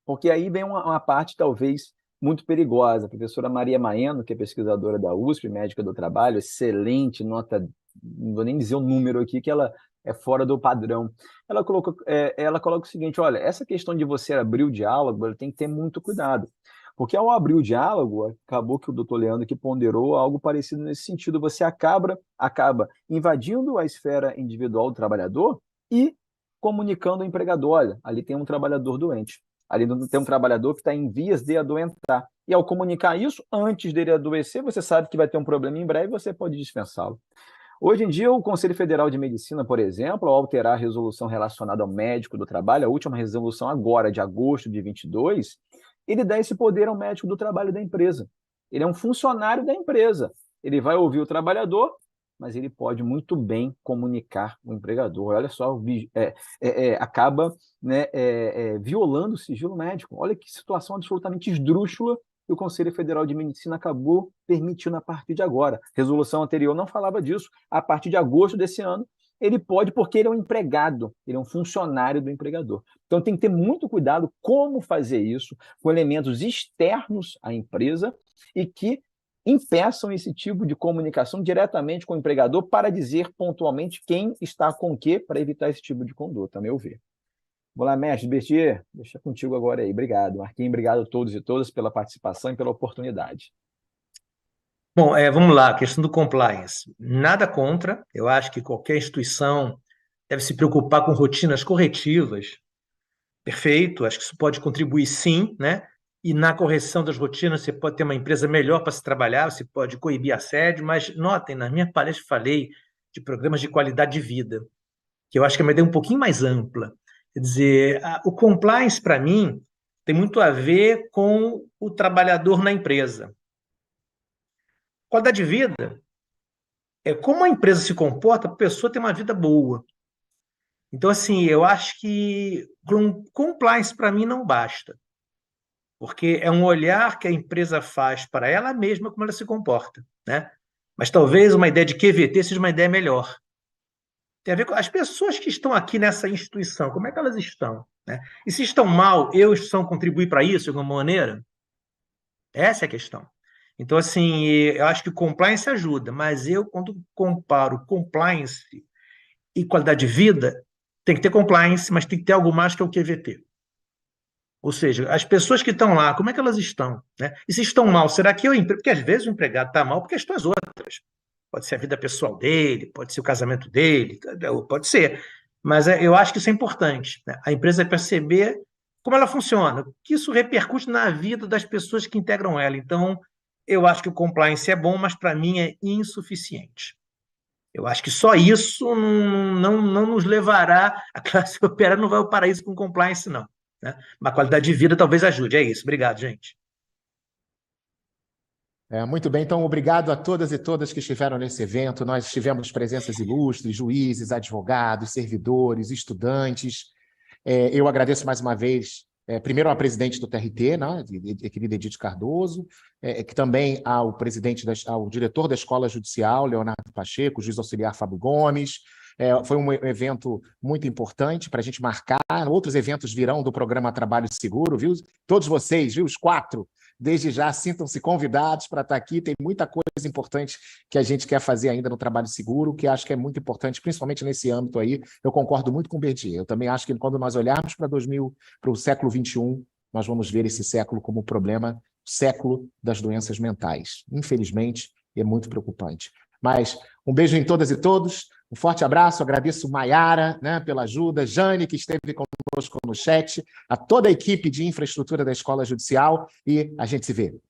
porque aí vem uma parte talvez muito perigosa. A professora Maria Maeno, que é pesquisadora da USP, médica do trabalho, excelente, nota, não vou nem dizer o número aqui, que ela é fora do padrão. Ela coloca o seguinte: olha, essa questão de você abrir o diálogo, ela tem que ter muito cuidado, porque ao abrir o diálogo, acabou que o doutor Leandro que ponderou algo parecido nesse sentido, você acaba invadindo a esfera individual do trabalhador e comunicando ao empregador: olha, ali tem um trabalhador doente, ali tem um trabalhador que está em vias de adoentar. E ao comunicar isso, antes dele adoecer, você sabe que vai ter um problema em breve, você pode dispensá-lo. Hoje em dia, o Conselho Federal de Medicina, por exemplo, ao alterar a resolução relacionada ao médico do trabalho, a última resolução agora, de agosto de 22, ele dá esse poder ao médico do trabalho da empresa. Ele é um funcionário da empresa. Ele vai ouvir o trabalhador, mas ele pode muito bem comunicar o empregador. Olha só, acaba, né, violando o sigilo médico. Olha que situação absolutamente esdrúxula que o Conselho Federal de Medicina acabou permitindo a partir de agora. A resolução anterior não falava disso. A partir de agosto desse ano, ele pode, porque ele é um empregado, ele é um funcionário do empregador. Então tem que ter muito cuidado como fazer isso com elementos externos à empresa e que impeçam esse tipo de comunicação diretamente com o empregador para dizer pontualmente quem está com o quê, para evitar esse tipo de conduta, a meu ver. Vamos lá, mestre Bertier, deixa contigo agora aí. Obrigado, Marquinhos, obrigado a todos e todas pela participação e pela oportunidade. Bom, vamos lá, questão do compliance. Nada contra, eu acho que qualquer instituição deve se preocupar com rotinas corretivas. Perfeito, acho que isso pode contribuir sim, né? E na correção das rotinas você pode ter uma empresa melhor para se trabalhar, você pode coibir assédio, mas notem, na minha palestra falei de programas de qualidade de vida, que eu acho que é uma ideia um pouquinho mais ampla. Quer dizer, o compliance, para mim, tem muito a ver com o trabalhador na empresa. Qualidade de vida é como a empresa se comporta para a pessoa ter uma vida boa. Então, assim, eu acho que compliance para mim não basta, porque é um olhar que a empresa faz para ela mesma como ela se comporta, né? Mas talvez uma ideia de QVT seja uma ideia melhor. Tem a ver com as pessoas que estão aqui nessa instituição, como é que elas estão, né? E se estão mal, eu, instituição, contribuir para isso de alguma maneira? Essa é a questão. Então, assim, eu acho que o compliance ajuda, mas eu, quando comparo compliance e qualidade de vida, Tem que ter compliance, mas tem que ter algo mais que é o QVT. Ou seja, as pessoas que estão lá, como é que elas estão? Né? E se estão mal, será que porque às vezes o empregado está mal por questões outras. Pode ser a vida pessoal dele, pode ser o casamento dele, pode ser. Mas eu acho que isso é importante, né? A empresa perceber como ela funciona, que isso repercute na vida das pessoas que integram ela. Então, eu acho que o compliance é bom, mas para mim é insuficiente. Eu acho que só isso não nos levará, a classe operária não vai ao paraíso com compliance, não. Né? Uma qualidade de vida talvez ajude. É isso. Obrigado, gente. Muito bem, então, obrigado a todas e todas que estiveram nesse evento. Nós tivemos presenças ilustres, juízes, advogados, servidores, estudantes. Eu agradeço mais uma vez, primeiro ao presidente do TRT, né, a querida Edith Cardoso, que também ao ao diretor da Escola Judicial, Leonardo Pacheco, o juiz auxiliar Fábio Gomes. Foi um evento muito importante para a gente marcar. Outros eventos virão do programa Trabalho Seguro, viu? Todos vocês, viu? Os 4. Desde já, sintam-se convidados para estar aqui. Tem muita coisa importante que a gente quer fazer ainda no trabalho seguro, que acho que é muito importante, principalmente nesse âmbito aí. Eu concordo muito com o Berdier. Eu também acho que quando nós olharmos para o século XXI, nós vamos ver esse século como o problema, século das doenças mentais. Infelizmente, é muito preocupante. Mas um beijo em todas e todos. Um forte abraço, agradeço Maiara, né, pela ajuda, Jane, que esteve conosco no chat, a toda a equipe de infraestrutura da Escola Judicial, e a gente se vê.